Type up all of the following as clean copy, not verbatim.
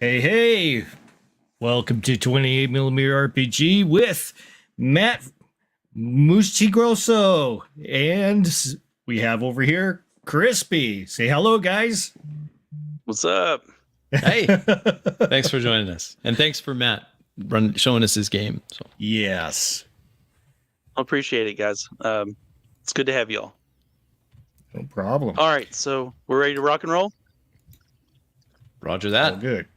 Hey, hey! Welcome to 28mm RPG with Matt Muccigrosso. And we have over here Crispy. Say hello, guys. What's up? Hey, thanks for joining us. And thanks for Matt showing us his game. So Yes. I appreciate it, guys. It's good to have y'all. No problem. All right, so we're ready to rock and roll? Roger All that. good.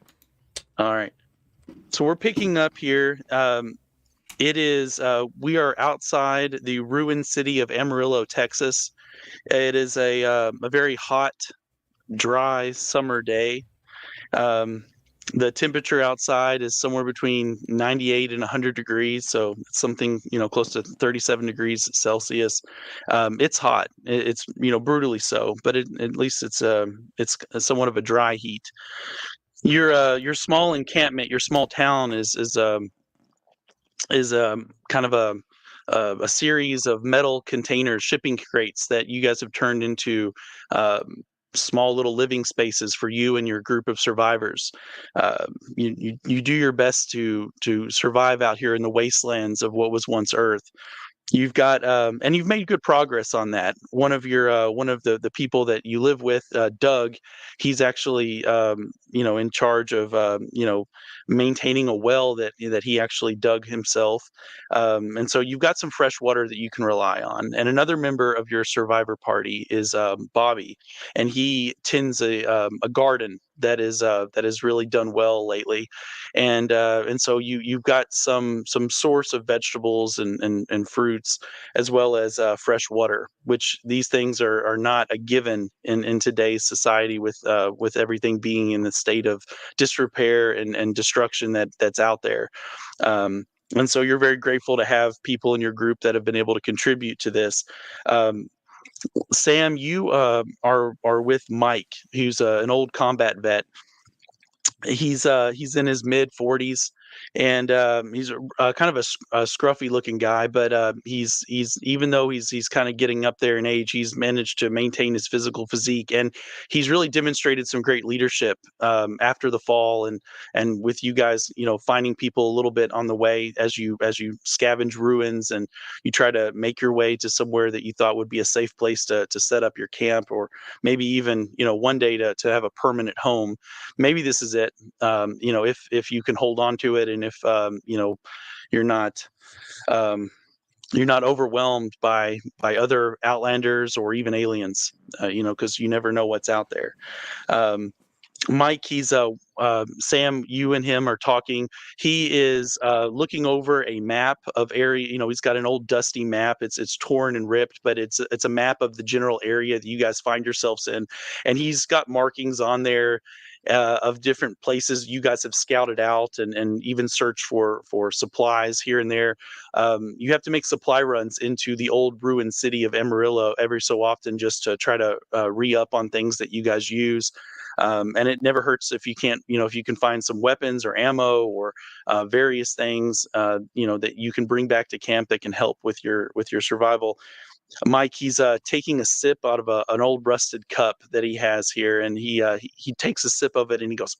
All right. So we're picking up here. We are outside the ruined city of Amarillo, Texas. It is a very hot, dry summer day. The temperature outside is somewhere between 98 and 100 degrees, so it's something close to 37 degrees Celsius. It's hot. It's brutally so, but at least it's somewhat of a dry heat. Your small encampment, your small town is kind of a series of metal containers, shipping crates that you guys have turned into small little living spaces for you and your group of survivors. You do your best to survive out here in the wastelands of what was once Earth. You've got and you've made good progress on that. One of the people that you live with, Doug, he's actually in charge of maintaining a well that he actually dug himself, and so you've got some fresh water that you can rely on. And another member of your survivor party is Bobby, and he tends a garden that is really done well lately, and so you've got some source of vegetables and fruits, as well as fresh water, which these things are not a given in today's society with everything being in the state of disrepair and destruction that's out there. And so you're very grateful to have people in your group that have been able to contribute to this. Sam, you are with Mike, who's an old combat vet. He's in his mid 40s, and he's kind of a scruffy looking guy, but he's even though he's kind of getting up there in age, he's managed to maintain his physical physique, and he's really demonstrated some great leadership after the fall, and with you guys finding people a little bit on the way as you scavenge ruins and you try to make your way to somewhere that you thought would be a safe place to set up your camp, or maybe even one day to have a permanent home. Maybe this is it. If you can hold on to it, and if you're not you're not overwhelmed by other outlanders or even aliens, because you never know what's out there. Mike, he's Sam, you and him are talking. He is looking over a map of area. He's got an old dusty map. It's torn and ripped, but it's a map of the general area that you guys find yourselves in, and he's got markings on there of different places you guys have scouted out and even searched for supplies here and there. You have to make supply runs into the old ruined city of Amarillo every so often, just to try to re-up on things that you guys use. And it never hurts if you can't, if you can find some weapons or ammo or various things, that you can bring back to camp that can help with your survival. Mike, he's taking a sip out of an old rusted cup that he has here, and he takes a sip of it and he goes,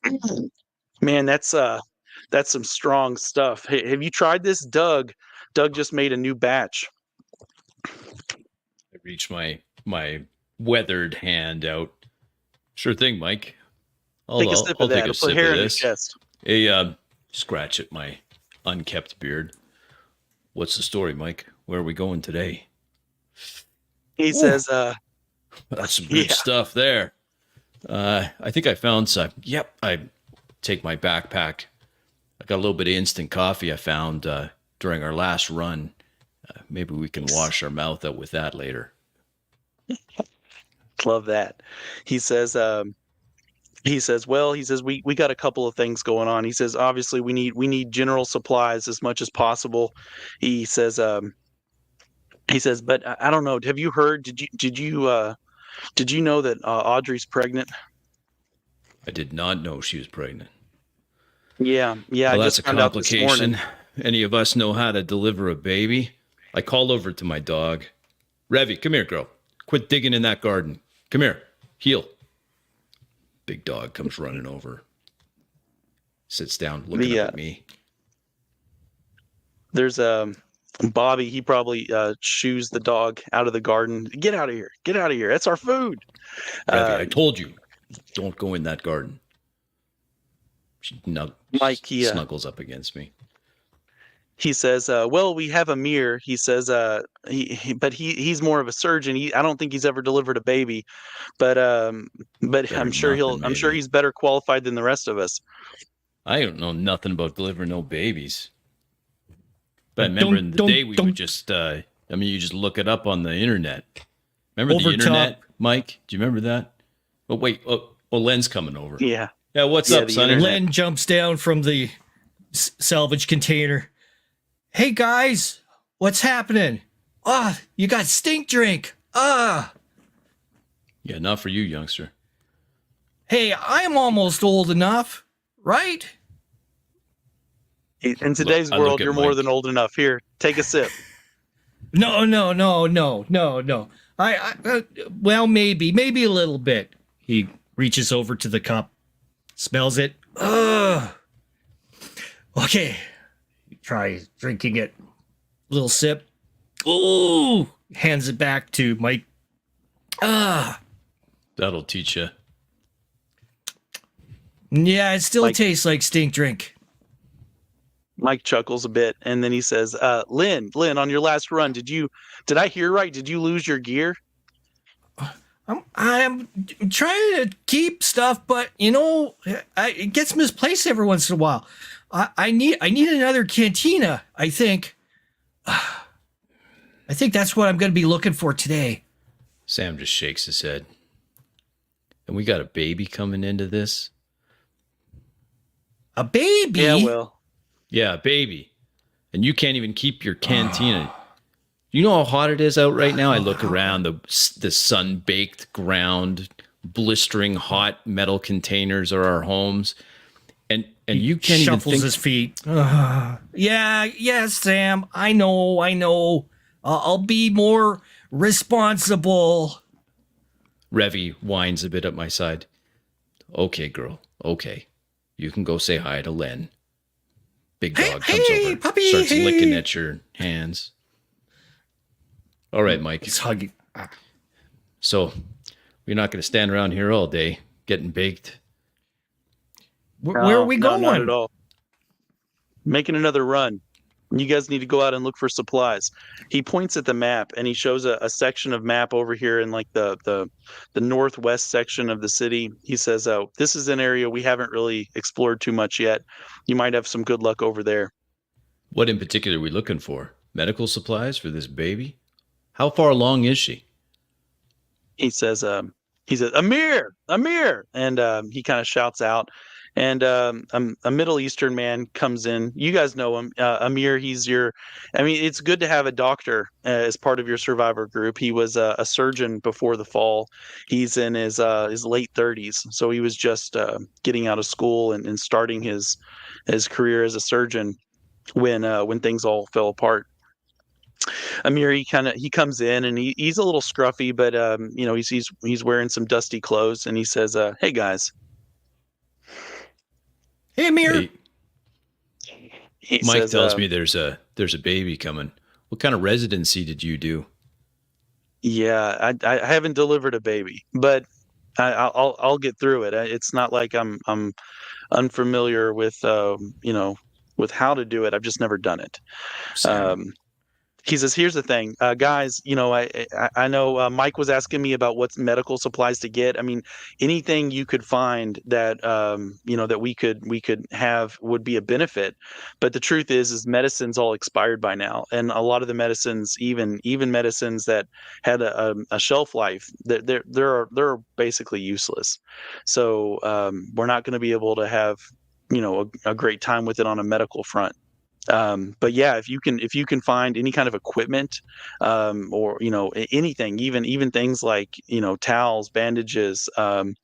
"Man, that's some strong stuff. Hey, have you tried this, Doug? Doug just made a new batch." I reach my weathered hand out. Sure thing, Mike. I'll take a sip of this. Hey, scratch at my unkempt beard. What's the story, Mike? Where are we going today? He says, "That's some good stuff there. I think I found some." Yep. I take my backpack. I got a little bit of instant coffee I found during our last run. Maybe we can wash our mouth out with that later. Love that. He says, we got a couple of things going on. He says, obviously we need general supplies as much as possible. He says, but I don't know. Have you heard? Did you know that Audrey's pregnant? I did not know she was pregnant. Yeah. Well, that's a complication. Any of us know how to deliver a baby? I call over to my dog. Revy, come here, girl. Quit digging in that garden. Come here. Heel. Big dog comes running over. Sits down looking up at me. There's Bobby. He probably shoos the dog out of the garden. Get out of here! Get out of here! That's our food. Revy, I told you, don't go in that garden. She Mike, snuggles up against me. He says, well, we have Amir. He says, but he's more of a surgeon. I don't think he's ever delivered a baby, but I'm sure he's better qualified than the rest of us. I don't know nothing about delivering no babies. But I remember in the day we would just, you just look it up on the internet. Remember the internet, Mike? Do you remember that? Oh, wait. Oh, Len's coming over. Yeah. Yeah, what's up, Sonny? Len jumps down from the salvage container. Hey, guys, what's happening? You got stink drink. Yeah, not for you, youngster. Hey, I'm almost old enough, right? In today's world, you're more than old enough. Here, take a sip. No. Well, maybe a little bit. He reaches over to the cup, smells it. Okay. Try drinking it. Little sip. Ooh. Hands it back to Mike. That'll teach you. Yeah, it still tastes like stink drink. Mike chuckles a bit, and then he says, Lynn, on your last run, did I hear right? Did you lose your gear? I'm trying to keep stuff, but it gets misplaced every once in a while. I need another cantina, I think. I think that's what I'm going to be looking for today. Sam just shakes his head. And we got a baby coming into this. A baby? Yeah, well. Yeah, a baby. And you can't even keep your cantina. You know how hot it is out right now? I look around, the sun-baked ground, blistering hot metal containers are our homes. And you can't even think... Shuffles his feet. Yeah, Sam. I know. I'll be more responsible. Revy whines a bit at my side. Okay, girl. Okay. You can go say hi to Len. Big dog comes over, puppy, starts licking at your hands. All right, Mike. He's hugging. So, we're not going to stand around here all day getting baked. Where are we going? No, not at all. Making another run. You guys need to go out and look for supplies. He points at the map and he shows a section of map over here in like the northwest section of the city. He says, "Oh, this is an area we haven't really explored too much yet. You might have some good luck over there." What in particular are we looking for? Medical supplies for this baby? How far along is she? He says, Amir, and he kind of shouts out. And a Middle Eastern man comes in. You guys know him, Amir. It's good to have a doctor as part of your survivor group. He was a surgeon before the fall. He's in his late 30s, so he was just getting out of school and starting his career as a surgeon when things all fell apart. Amir, he comes in and he's a little scruffy, but he's wearing some dusty clothes, and he says, "Hey guys." Hey, Amir. Hey. Mike tells me there's a baby coming. What kind of residency did you do? Yeah, I haven't delivered a baby, but I'll get through it. It's not like I'm unfamiliar with with how to do it. I've just never done it. He says, "Here's the thing, guys. I know Mike was asking me about what's medical supplies to get. I mean, anything you could find that that we could have would be a benefit. But the truth is medicine's all expired by now, and a lot of the medicines, even medicines that had a shelf life, they're basically useless. So we're not going to be able to have a great time with it on a medical front." But yeah, if you can find any kind of equipment, or anything, even things like towels, bandages, I'm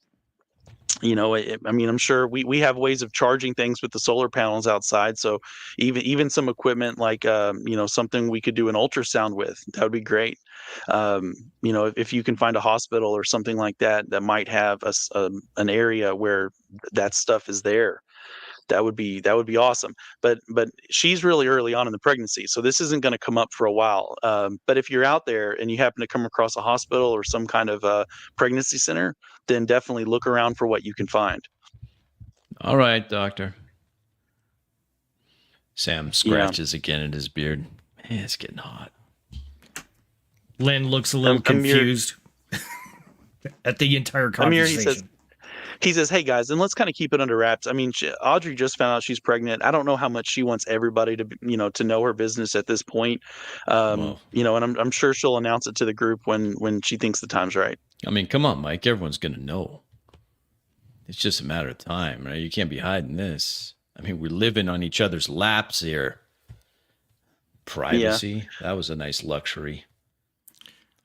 sure we have ways of charging things with the solar panels outside. So even some equipment like something we could do an ultrasound with, that would be great. If you can find a hospital or something like that might have an area where that stuff is there. that would be awesome. But she's really early on in the pregnancy, so this isn't going to come up for a while. But if you're out there and you happen to come across a hospital or some kind of pregnancy center, then definitely look around for what you can find. All right, doctor. Sam scratches again at his beard. Man, it's getting hot. Len looks a little confused at the entire conversation. He says, "Hey guys, and let's kind of keep it under wraps. I mean, Audrey just found out she's pregnant. I don't know how much she wants everybody to, to know her business at this point. And I'm sure she'll announce it to the group when she thinks the time's right." I mean, come on, Mike. Everyone's going to know. It's just a matter of time, right? You can't be hiding this. I mean, we're living on each other's laps here. Privacy. That was a nice luxury.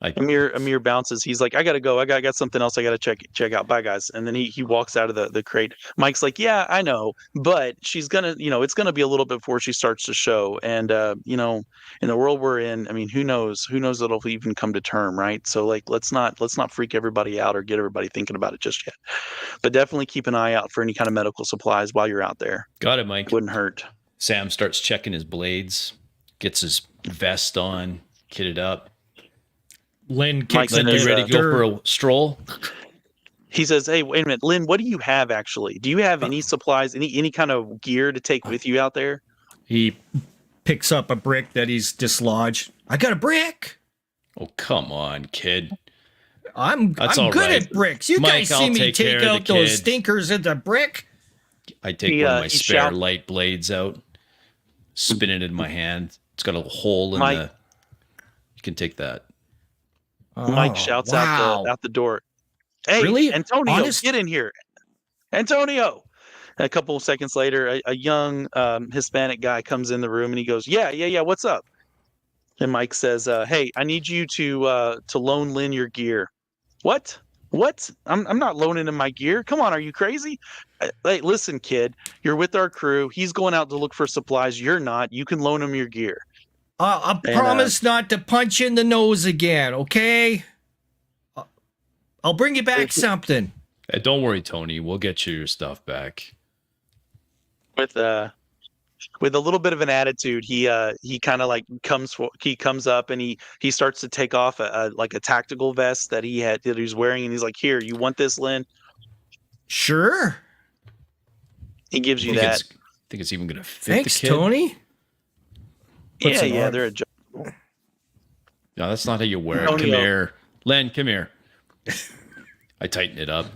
Amir bounces. He's like, "I gotta go. I got something else I gotta check out. Bye, guys." And then he walks out of the crate. Mike's like, "Yeah, I know, but she's gonna, it's gonna be a little bit before she starts to show. And in the world we're in, I mean, who knows it'll even come to term, right? So like, let's not freak everybody out or get everybody thinking about it just yet. But definitely keep an eye out for any kind of medical supplies while you're out there. Got it, Mike. Wouldn't hurt." Sam starts checking his blades, gets his vest on, kitted up. Len kicks Len, you ready to go for a stroll? He says, "Hey, wait a minute, Lynn, what do you have actually? Do you have any supplies, any kind of gear to take with you out there?" He picks up a brick that he's dislodged. "I got a brick." Oh, come on, kid. I'm good at bricks. You Mike, guys see I'll me take take care of out the those kid. stinkers into brick. I take one of my spare light blades out, spin it in my hand. It's got a hole in the... You can take that. Mike shouts out the door, "Hey, really? Antonio, get in here. Antonio." A couple of seconds later, a young Hispanic guy comes in the room and he goes, Yeah, what's up?" And Mike says, "Hey, I need you to loan Lynn your gear." What? I'm not loaning him my gear. Come on, are you crazy? Hey, listen, kid, you're with our crew. He's going out to look for supplies. You're not. You can loan him your gear. I promise not to punch you in the nose again, okay? I'll bring you back something. Hey, don't worry, Tony. We'll get you your stuff back. With a little bit of an attitude, he kind of like comes up and he starts to take off a tactical vest that he was wearing, and he's like, "Here, you want this, Lynn?" Sure. He gives you that. I think it's even gonna fit. Thanks, the kid. Tony. Yeah, they're adjustable. No, that's not how you wear it. Come here. Len, come here. I tighten it up.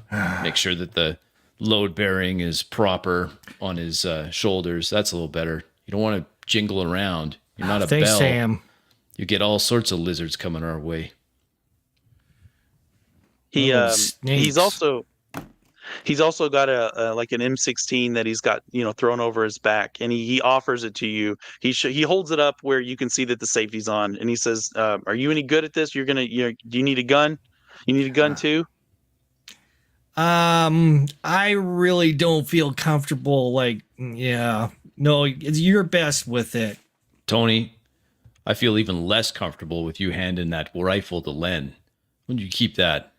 Make sure that the load bearing is proper on his shoulders. That's a little better. You don't want to jingle around. You're not a Thanks, bell. Sam. You get all sorts of lizards coming our way. He's also got an M16 that he's got thrown over his back, and he offers it to you. He holds it up where you can see that the safety's on, and he says, "Are you any good at this? Do you need a gun? You need a gun too?" I really don't feel comfortable. No, you're best with it. Tony, I feel even less comfortable with you handing that rifle to Len. When you keep that,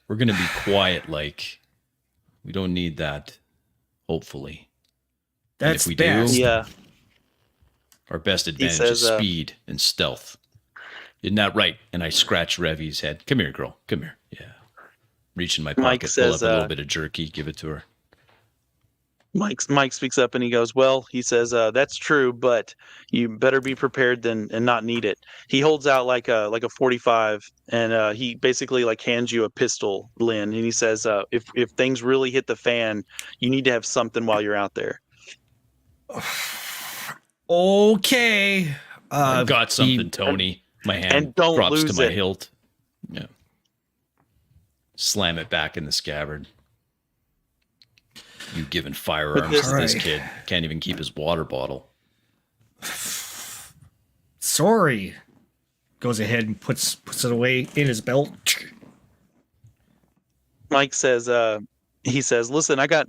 we're going to be quiet. We don't need that. Hopefully, that's and if we best. do, our best advantage is speed and stealth. Isn't that right? And I scratch Revy's head. Come here, girl. Come here. Yeah. Reach in my pocket, pull up a little bit of jerky, give it to her. Mike speaks up and he goes, "Well," he says, "that's true, but you better be prepared and not need it." He holds out like a 45, and he basically hands you a pistol, Lynn, and he says, if things really hit the fan, you need to have something while you're out there." Okay. I've got something, Tony. My hand drops to my hilt. Yeah. Slam it back in the scabbard. You giving firearms to this kid. Can't even keep his water bottle. Sorry. Goes ahead and puts it away in his belt. Mike says, "Listen, I got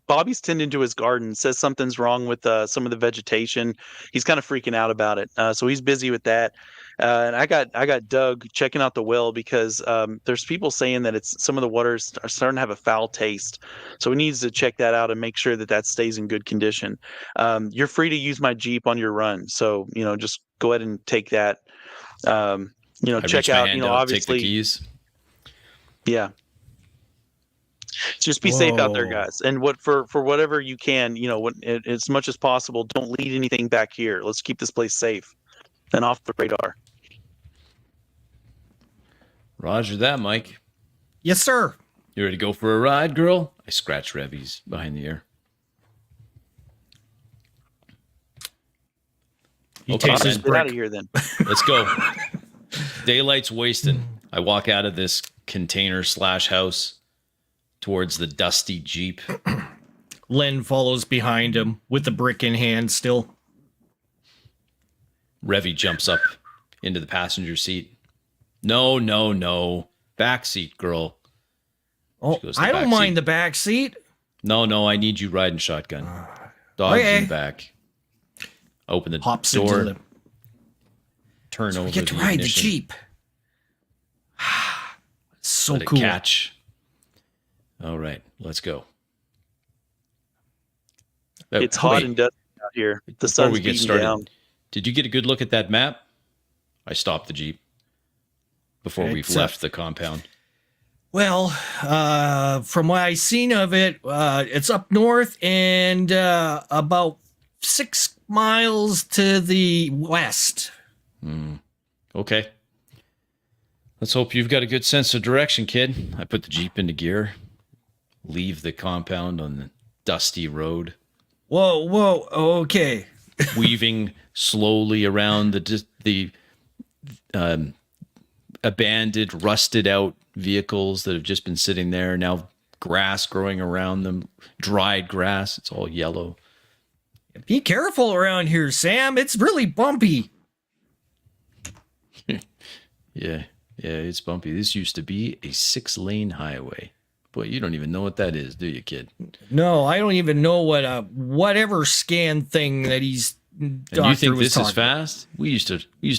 Bobby's tending to his garden. Says something's wrong with some of the vegetation. He's kind of freaking out about it. So he's busy with that. And I got Doug checking out the well because there's people saying that it's some of the waters are starting to have a foul taste. So he needs to check that out and make sure that that stays in good condition. You're free to use my Jeep on your run, so just go ahead and take that. I Check reach my out. hand out, take the Obviously, keys. yeah. Just be safe out there, Whoa. guys. And for whatever you can, as much as possible, don't lead anything back here. Let's keep this place safe and off the radar. Roger that, Mike. Yes, sir. You ready to go for a ride, girl? I scratch Revy's behind the ear. He Okay, takes then. his Get out of break. here then. Let's go. Daylight's wasting. I walk out of this container/house towards the dusty Jeep. Len follows behind him with the brick in hand still. Revy jumps up into the passenger seat. No. Back seat, girl. Oh, goes to the I don't back mind seat. the back seat. No, I need you riding shotgun. Dog's okay. in the back. Open the Hops door. into the... Turn So over we get to the ride the ignition, Jeep. So let it cool. catch. All right, let's go. It's hot Wait, and dusty out here. The before sun's we get beating started, down. did you get a good look at that map? I stopped the Jeep before we've It's, left the compound. Well, from what I've seen of it, it's up north and about 6 miles to the west. Okay. Let's hope you've got a good sense of direction, kid. I put the Jeep into gear, leave the compound on the dusty road, Whoa, okay. weaving slowly around the abandoned, rusted out vehicles that have just been sitting there. Now grass growing around them, dried grass. It's all yellow. Be careful around here, Sam. It's really bumpy. Yeah, it's bumpy. This used to be a 6-lane highway. Boy, you don't even know what that is, do you, kid? No, I don't even know what whatever scan thing that he's. And you think this is fast? We used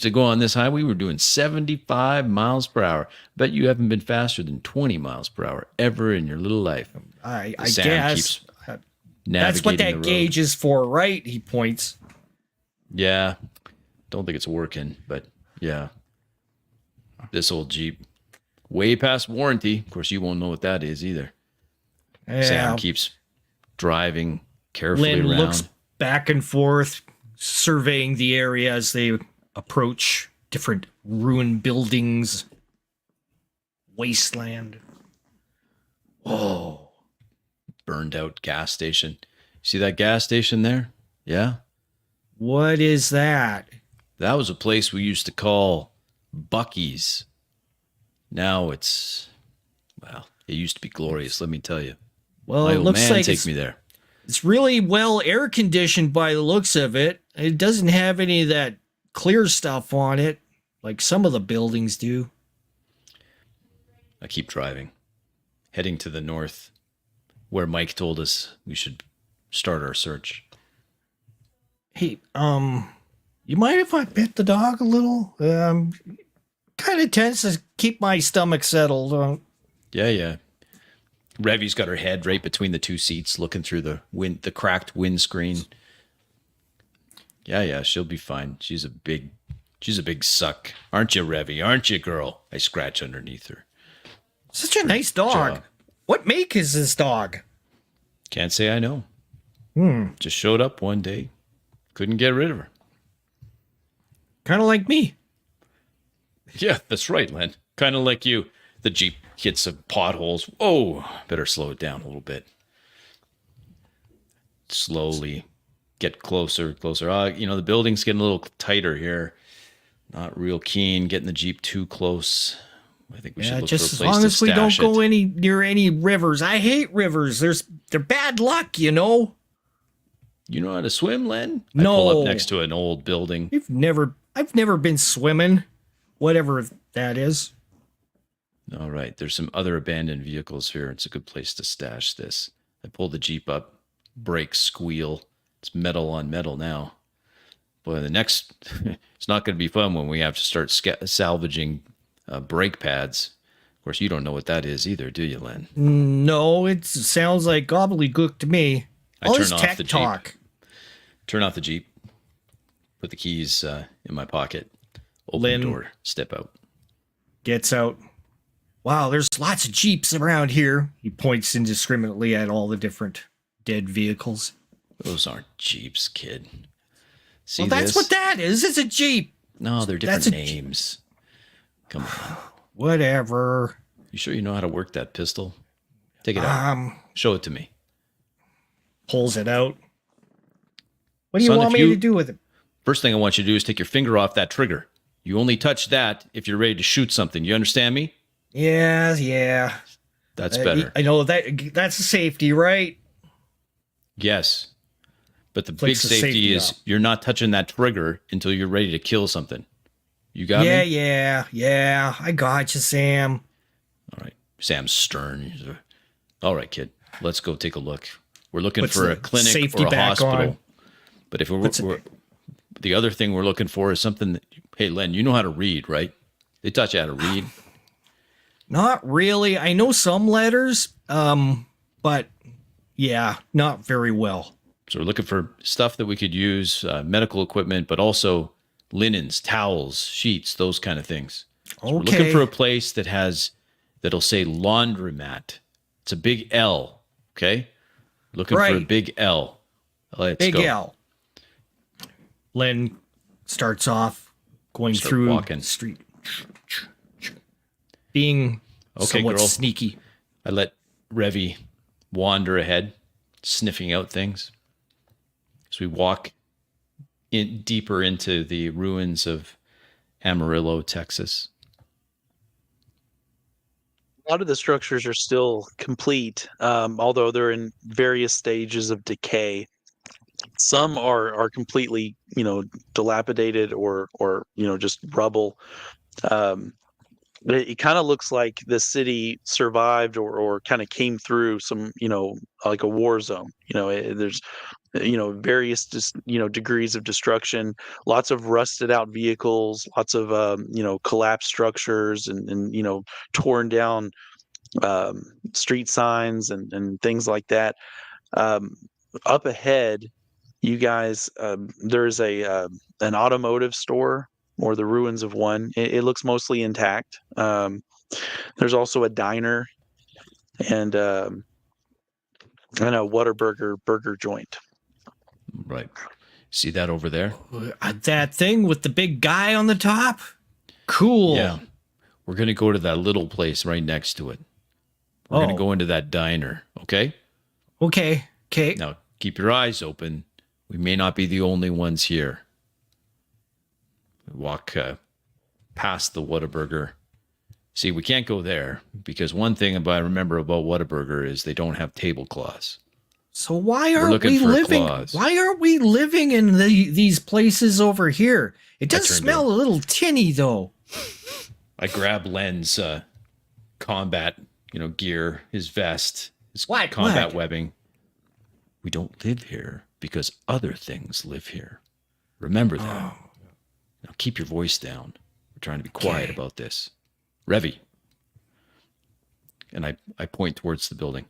to go on this highway. We were doing 75 miles per hour. Bet you haven't been faster than 20 miles per hour ever in your little life. I Sam guess keeps that's what navigating that the road. gauge is for, right? He points. Yeah, don't think it's working, but yeah. This old Jeep, way past warranty. Of course, you won't know what that is either. Yeah. Sam keeps driving carefully Lynn around. looks back and forth, surveying the area as they approach different ruined buildings, wasteland. Whoa. Burned out gas station. See that gas station there? Yeah. What is that? That was a place we used to call Bucky's. Now it's, well, it used to be glorious, let me tell you. Well, My it old looks man like takes me there. it's really well air conditioned by the looks of it. It doesn't have any of that clear stuff on it like some of the buildings do. I keep driving, heading to the north, where Mike told us we should start our search. Hey, you mind if I pet the dog a little? Kind of tends to keep my stomach settled. Yeah. Revy's got her head right between the two seats, looking through the cracked windscreen. Yeah, she'll be fine. She's a big suck. Aren't you, Revy? Aren't you, girl? I scratch underneath her. Such a nice dog. job. What make is this dog? Can't say I know. Just showed up one day. Couldn't get rid of her. Kind of like me. Yeah, that's right, Len. Kind of like you. The Jeep hits some potholes. Oh, better slow it down a little bit. Slowly get closer. The building's getting a little tighter here. Not real keen getting the Jeep too close. I think we should look just for a as place long to as we don't stash go it. near any rivers. I hate rivers. They're bad luck, you know. You know how to swim, Len? No. I pull up next to an old building. I've never been swimming, whatever that is. All right, there's some other abandoned vehicles here. It's a good place to stash this. I pull the Jeep up, brakes squeal. It's metal on metal now. Well, the next, it's not going to be fun when we have to start salvaging brake pads. Of course, you don't know what that is either, do you, Len? No, it sounds like gobbledygook to me. I All turn this off tech the Jeep. talk. Turn off the Jeep. Put the keys in my pocket. Open Lynn the door. Step out. gets out. Wow, there's lots of Jeeps around here. He points indiscriminately at all the different dead vehicles. Those aren't Jeeps, kid. See Well, that's this? what that is. It's a Jeep. No, they're different That's a names. Come on. Whatever. You sure you know how to work that pistol? Take it out. Show it to me. Pulls it out. What do you Son, want if me you- to do with it? First thing I want you to do is take your finger off that trigger. You only touch that if you're ready to shoot something. You understand me? Yeah. That's better. I know that's a safety, right? Yes. But the big Flicks the safety safety is off. you're not touching that trigger until you're ready to kill something. You got me? Yeah. I got you, Sam. All right. Sam's stern. He's all right, kid. Let's go take a look. We're looking Puts for the a clinic safety or a back hospital. on. But if we're the other thing we're looking for is something that, hey, Len, you know how to read, right? They taught you how to read. Not really. I know some letters, but yeah, not very well. So we're looking for stuff that we could use, medical equipment, but also linens, towels, sheets, those kind of things. So we're looking for a place that'll say laundromat. It's a big L, okay? Looking for a Right. big L. Let's Big go. L. Len starts off going Start through walking. the street, being Okay, somewhat girl. sneaky. I let Revy wander ahead, sniffing out things. As we walk in deeper into the ruins of Amarillo, Texas. A lot of the structures are still complete, although they're in various stages of decay. Some are completely, dilapidated or just rubble. But it kind of looks like the city survived or kind of came through some, like a war zone. There's, various degrees of destruction, lots of rusted out vehicles, lots of collapsed structures and torn down street signs and things like that. Up ahead, you guys, there's an automotive store or the ruins of one. It looks mostly intact. There's also a diner and a Whataburger burger joint. Right. See that over there? That thing with the big guy on the top? Cool. Yeah. We're going to go to that little place right next to it. We're going to go into that diner, okay? Okay. Now, keep your eyes open. We may not be the only ones here. Walk past the Whataburger. See, we can't go there because one thing I remember about Whataburger is they don't have tablecloths. So why We're aren't looking we for living? claws. Why aren't we living in these places over here? It does turned smell a little tinny, though. I grab Len's combat, gear, his vest, his What? combat What? webbing. We don't live here because other things live here. Remember that. Now keep your voice down. We're trying to be quiet Okay. about this. Revy. And I point towards the building.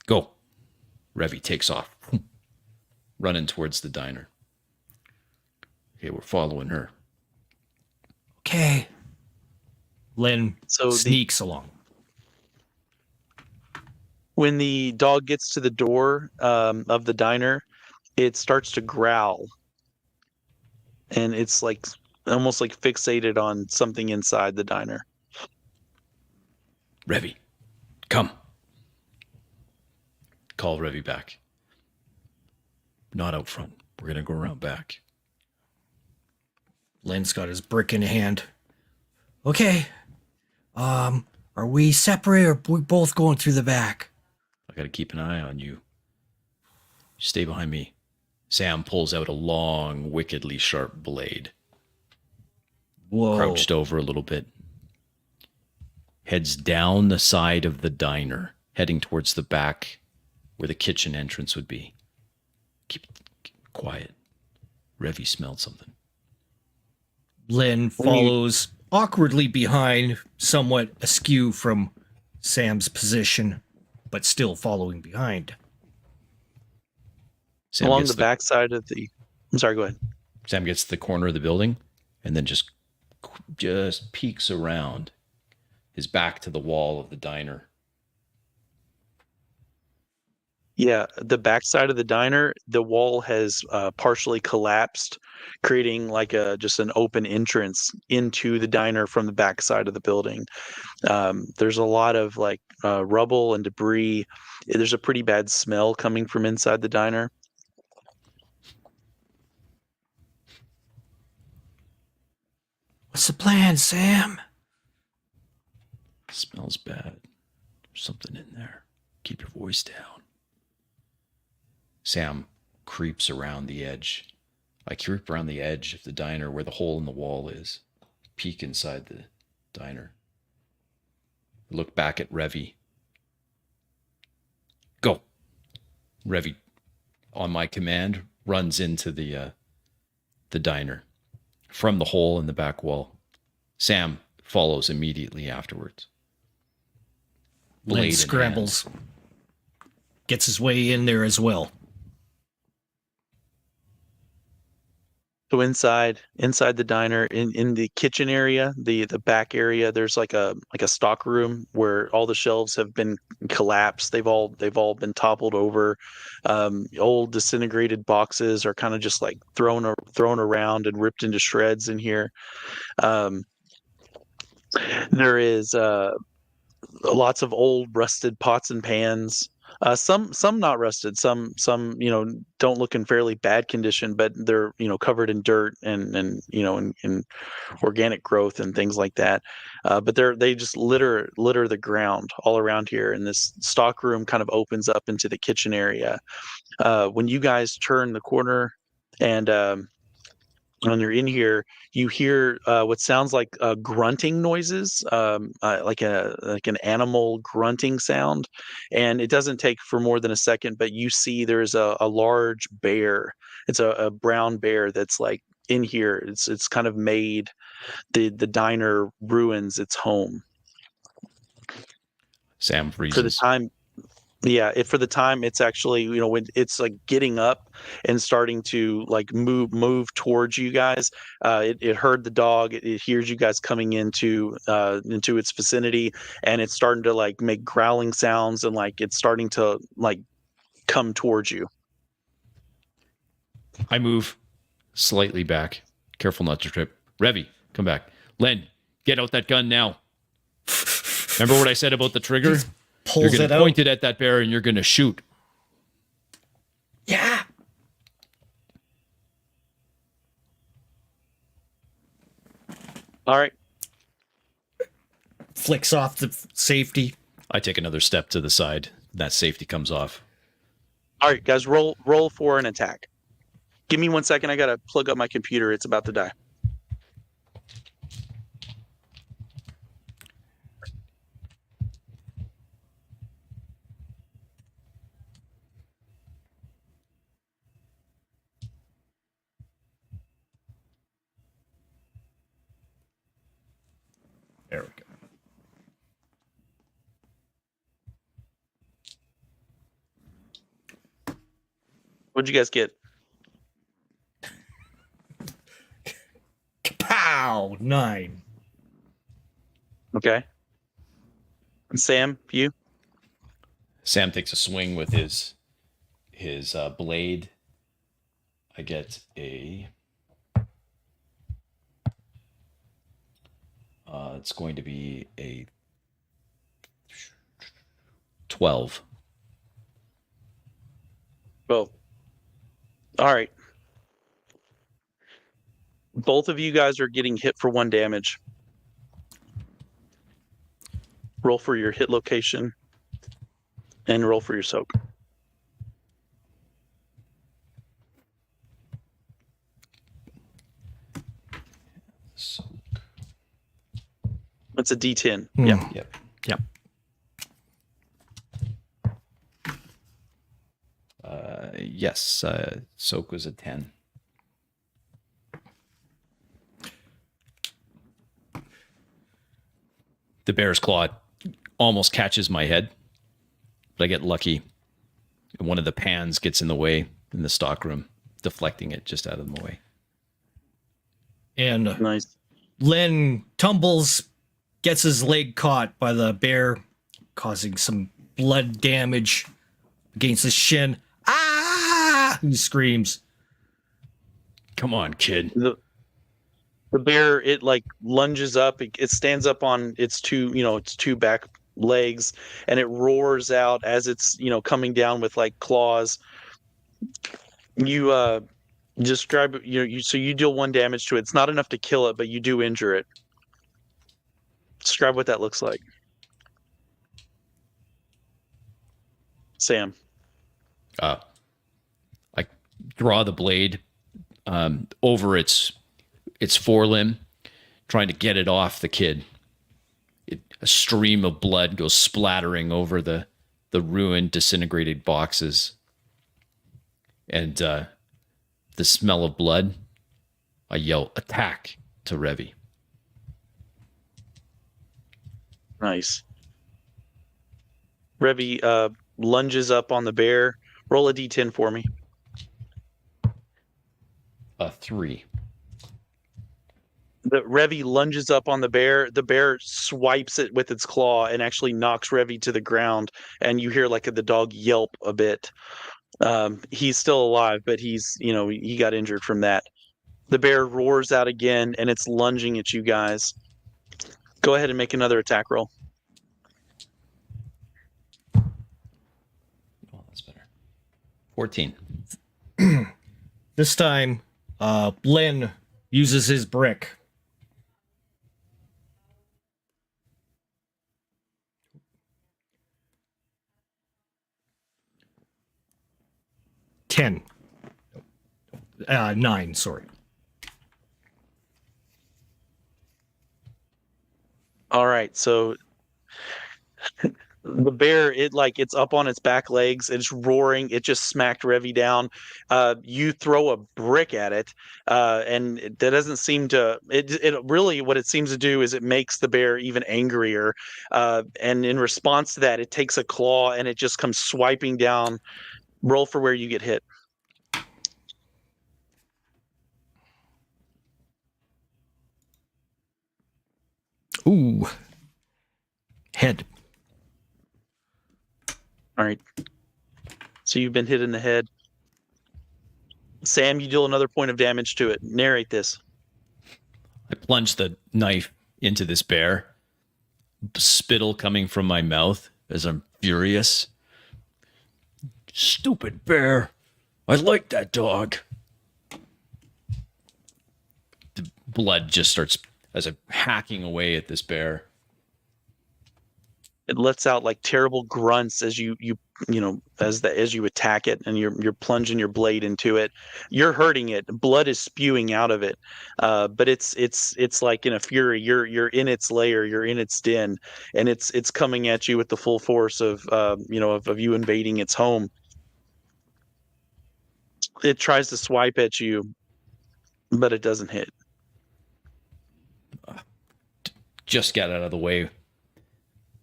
Go. Revy takes off. Running towards the diner. Okay, we're following her. Okay. Len So sneaks along. when the dog gets to the door of the diner, it starts to growl. And it's like almost like fixated on something inside the diner. Revy, come. Call Revy back. Not out front. We're going to go around back. Len's got his brick in hand. Okay. Are we separate or are we both going through the back? I got to keep an eye on you. Stay behind me. Sam pulls out a long, wickedly sharp blade. Whoa. Crouched over a little bit. Heads down the side of the diner, heading towards the back where the kitchen entrance would be. Keep quiet. Revy smelled something. Len follows awkwardly behind, somewhat askew from Sam's position, but still following behind. Sam Along gets the backside of the... I'm sorry, go ahead. Sam gets to the corner of the building and then just peeks around, his back to the wall of the diner. Yeah, the backside of the diner, the wall has partially collapsed, creating like just an open entrance into the diner from the backside of the building. There's a lot of like rubble and debris. There's a pretty bad smell coming from inside the diner. What's the plan, Sam? Smells bad. There's something in there. Keep your voice down. Sam creeps around the edge. I creep around the edge of the diner where the hole in the wall is. Peek inside the diner. Look back at Revy. Go. Revy, on my command, runs into the diner from the hole in the back wall. Sam follows immediately afterwards. Len scrambles. Gets his way in there as well. So inside the diner, in the kitchen area, the back area, there's like a stock room where all the shelves have been collapsed. They've all been toppled over. Old disintegrated boxes are kind of just like thrown around and ripped into shreds in here. There is lots of old rusted pots and pans. Some not rusted, some don't look in fairly bad condition, but they're covered in dirt and in organic growth and things like that. But they just litter the ground all around here, and this stock room kind of opens up into the kitchen area. When you guys turn the corner and when you're in here, you hear what sounds like grunting noises, like an animal grunting sound, and it doesn't take for more than a second. But you see there's a large bear. It's a brown bear that's like in here. It's kind of made the diner ruins its home. Sam freezes. For the time. Yeah, for the time, it's actually, when it's like getting up and starting to like move towards you guys. It heard the dog. It hears you guys coming into its vicinity, and it's starting to like make growling sounds, and like it's starting to like come towards you. I move slightly back, careful not to trip. Revy, come back. Len, get out that gun now. Remember what I said about the trigger? You're going to point it at that bear and you're going to shoot. Yeah. All right. Flicks off the safety. I take another step to the side. That safety comes off. All right, guys, roll for an attack. Give me 1 second. I got to plug up my computer. It's about to die. There we go. What'd you guys get? Pow! 9. Okay. And Sam, you? Sam takes a swing with his blade. I get a... it's going to be a 12. Well, all right. Both of you guys are getting hit for 1 damage. Roll for your hit location and roll for your soak. Soak. It's a D10. Yeah. Yep. Yep. Yes. Soak was a 10. The bear's claw almost catches my head, but I get lucky. And one of the pans gets in the way in the stockroom, deflecting it just out of the way. And Nice. Len tumbles, gets his leg caught by the bear, causing some blood damage against his shin. Ah! He screams. Come on, kid. The bear, it like lunges up. It stands up on its two back legs, and it roars out as it's coming down with like claws. You describe so you deal 1 damage to it. It's not enough to kill it, but you do injure it. Describe what that looks like, Sam. I draw the blade over its forelimb, trying to get it off the kid. A stream of blood goes splattering over the ruined, disintegrated boxes. And the smell of blood, I yell, "Attack!" to Revy. Nice. Revy lunges up on the bear. Roll a d10 for me. A 3. The Revy lunges up on the bear. The bear swipes it with its claw and actually knocks Revy to the ground. And you hear like the dog yelp a bit. He's still alive, but he got injured from that. The bear roars out again, and it's lunging at you guys. Go ahead and make another attack roll. Oh, that's better. 14. This time, Len uses his brick. Ten. 9, sorry. All right, so the bear, it's up on its back legs. It's roaring. It just smacked Revy down. You throw a brick at it, and that doesn't seem to. It really what it seems to do is it makes the bear even angrier. And in response to that, it takes a claw and it just comes swiping down. Roll for where you get hit. Ooh. Head. All right. So you've been hit in the head. Sam, you deal another point of damage to it. Narrate this. I plunge the knife into this bear, spittle coming from my mouth as I'm furious. Stupid bear. I like that dog. The blood just starts as I'm hacking away at this bear. It lets out like terrible grunts as you as you attack it, and you're plunging your blade into it. You're hurting it. Blood is spewing out of it, but it's like in a fury. You're in its lair. You're in its den, and it's coming at you with the full force of you invading its home. It tries to swipe at you, but it doesn't hit. Just got out of the way.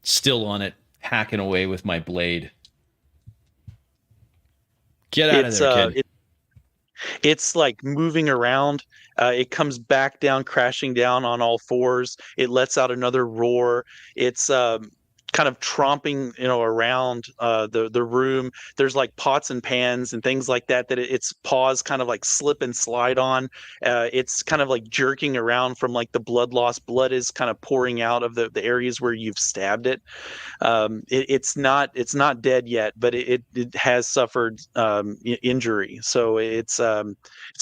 Still on it, hacking away with my blade. Get out of there, kid. It's like moving around. It comes back down, crashing down on all fours. It lets out another roar. It's kind of tromping, around the room. There's like pots and pans and things like that its paws kind of like slip and slide on. It's kind of like jerking around from like the blood loss. Blood is kind of pouring out of the areas where you've stabbed it. It's not dead yet, but it has suffered injury. So it's kind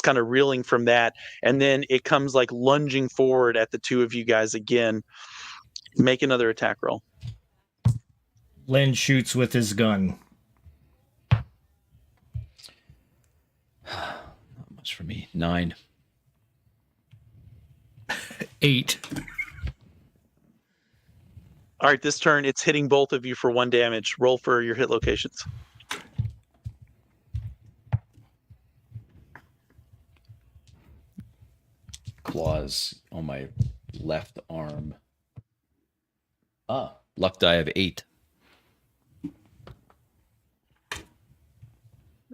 of reeling from that, and then it comes like lunging forward at the two of you guys again. Make another attack roll. Len shoots with his gun. Not much for me. 9. 8. All right, this turn it's hitting both of you for 1 damage. Roll for your hit locations. Claws on my left arm. Luck die of 8.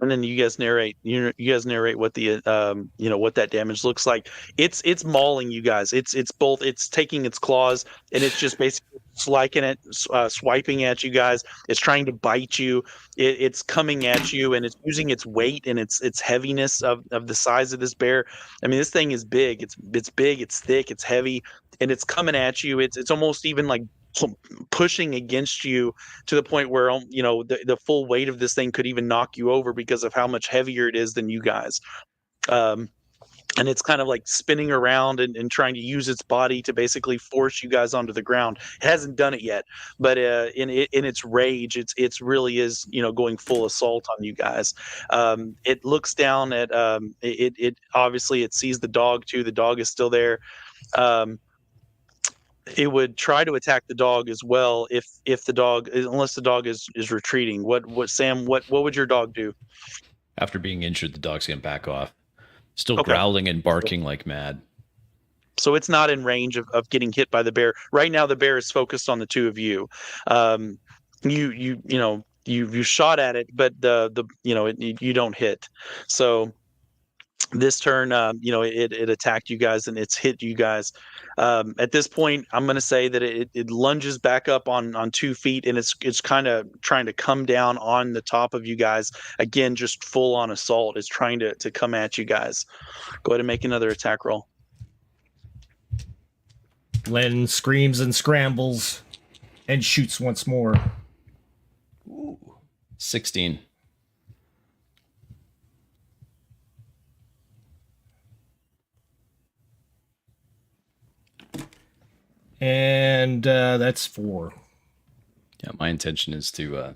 And then you guys narrate. You guys narrate what the what that damage looks like. It's mauling you guys. It's both. It's taking its claws and it's just basically swiping at you guys. It's trying to bite you. It's coming at you and it's using its weight and its heaviness of the size of this bear. I mean, this thing is big. It's big. It's thick. It's heavy, and it's coming at you. It's almost even like pushing against you to the point where the full weight of this thing could even knock you over because of how much heavier it is than you guys. And it's kind of like spinning around and trying to use its body to basically force you guys onto the ground. It hasn't done it yet, but in its rage, it's really is going full assault on you guys. It looks down at it obviously it sees the dog too. The dog is still there. It would try to attack the dog as well if the dog, unless the dog is retreating. What Sam, what would your dog do? After being injured, the dog's going to back off. Still Okay. growling and barking like mad. So it's not in range of getting hit by the bear. Right now the bear is focused on the two of you. You shot at it, but you don't hit. So this turn, it attacked you guys and it's hit you guys. At this point, I'm going to say that it lunges back up on 2 feet and it's kind of trying to come down on the top of you guys. Again, just full on assault. It's trying to come at you guys. Go ahead and make another attack roll. Len screams and scrambles and shoots once more. 16. And that's 4. Yeah, my intention is to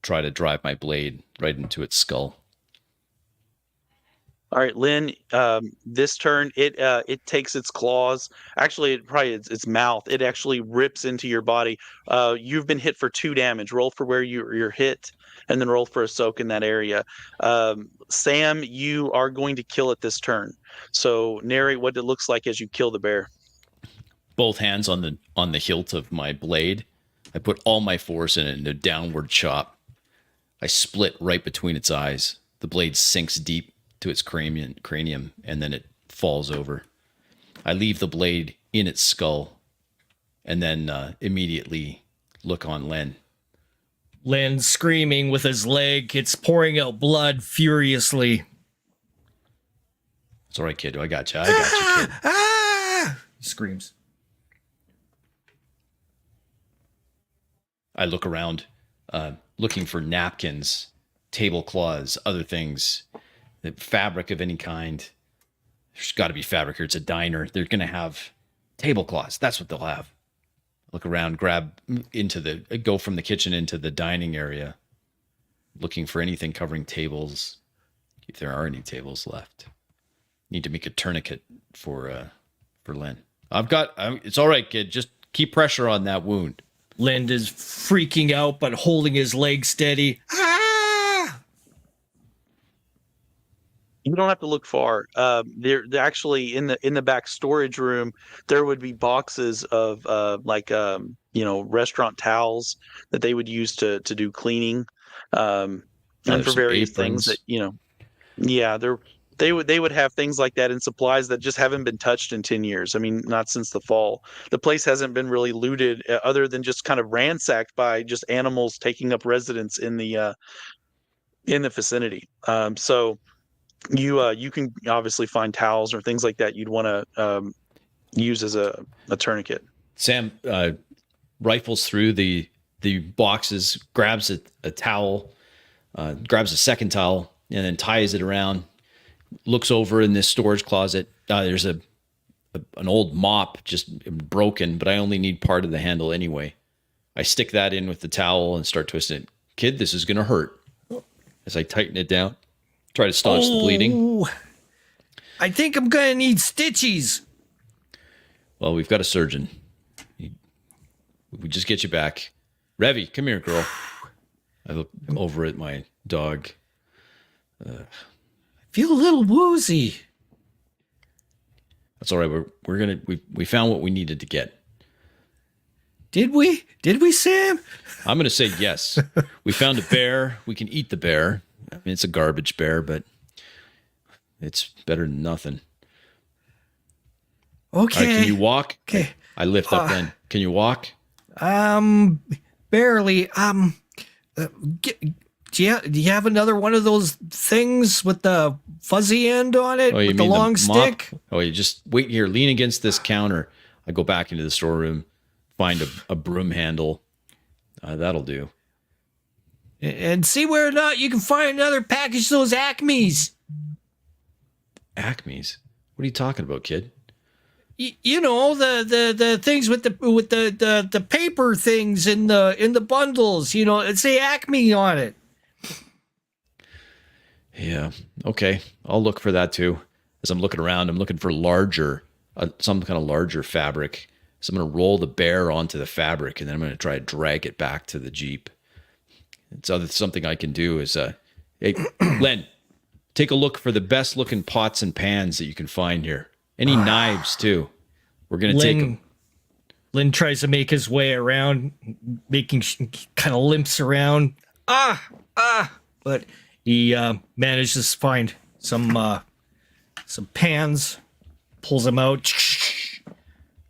try to drive my blade right into its skull. All right, Lynn, this turn, it takes its claws. Actually, its mouth. It actually rips into your body. You've been hit for 2 damage. Roll for where you're hit, and then roll for a soak in that area. Sam, you are going to kill it this turn. So narrate what it looks like as you kill the bear. Both hands on the hilt of my blade. I put all my force in a downward chop. I split right between its eyes. The blade sinks deep to its cranium, and then it falls over. I leave the blade in its skull, and then immediately look on Len. Len screaming with his leg. It's pouring out blood furiously. It's all right, kid. I got you. I got you, kid. Ah! He screams. I look around, looking for napkins, tablecloths, other things, the fabric of any kind. There's got to be fabric here. It's a diner. They're going to have tablecloths. That's what they'll have. Look around, go from the kitchen into the dining area, looking for anything covering tables, if there are any tables left. Need to make a tourniquet for Len. It's all right, kid. Just keep pressure on that wound. Len is freaking out, but holding his leg steady. Ah! You don't have to look far. They're actually in the back storage room. There would be boxes of restaurant towels that they would use to do cleaning, and for various things that Yeah, they would have things like that and supplies that just haven't been touched in 10 years. I mean, not since the fall. The place hasn't been really looted, other than just kind of ransacked by just animals taking up residence in the vicinity. So you can obviously find towels or things like that you'd want to use as a tourniquet. Sam rifles through the boxes, grabs a towel, grabs a second towel, and then ties it around. Looks over in this storage closet. There's an old mop, just broken, but I only need part of the handle anyway. I stick that in with the towel and start twisting it. Kid, this is going to hurt. As I tighten it down, try to staunch the bleeding. I think I'm going to need stitches. Well, we've got a surgeon. We just get you back. Revy, come here, girl. I look over at my dog. Feel a little woozy. That's all right. We found what we needed to get. Did we? Did we, Sam? I'm going to say yes. We found a bear. We can eat the bear. I mean, it's a garbage bear, but it's better than nothing. Okay. All right, can you walk? Okay. I lift up then. Can you walk? Barely. Do you have another one of those things with the fuzzy end on it, with the long stick? Oh, you just wait here. Lean against this counter. I go back into the storeroom, find a broom handle. That'll do. And see whether or not you can find another package of those Acmes. Acmes? What are you talking about, kid? You know, the things with the paper things in the bundles. You know, it say Acme on it. Yeah. Okay. I'll look for that too. As I'm looking around, I'm looking for some kind of larger fabric. So I'm going to roll the bear onto the fabric, and then I'm going to try to drag it back to the Jeep. Something I can do is, hey, Len, take a look for the best looking pots and pans that you can find here. Any knives too. We're going to take them. Lynn tries to make his way around, kind of limps around. But he manages to find some pans, pulls them out.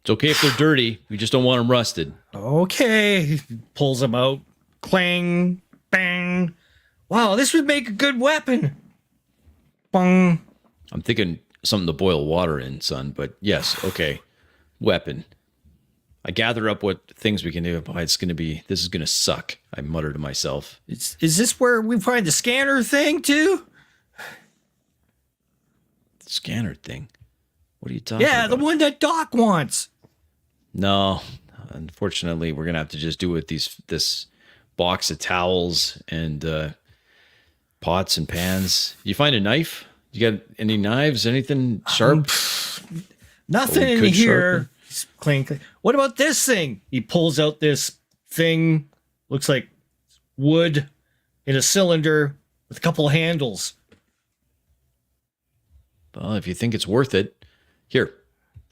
It's okay if they're dirty. We just don't want them rusted. Okay. He pulls them out. Clang, bang. Wow, this would make a good weapon. Bang. I'm thinking something to boil water in, son, but yes, okay. Weapon. I gather up what things we can do. Boy, this is going to suck, I mutter to myself. Is this where we find the scanner thing, too? The scanner thing? What are you talking about? Yeah, the one that Doc wants. No, unfortunately, we're going to have to just do it with this box of towels and pots and pans. You find a knife? You got any knives? Anything sharp? Nothing in here. Clink, clink. What about this thing? He pulls out this thing. Looks like wood in a cylinder with a couple of handles. Well, if you think it's worth it, here,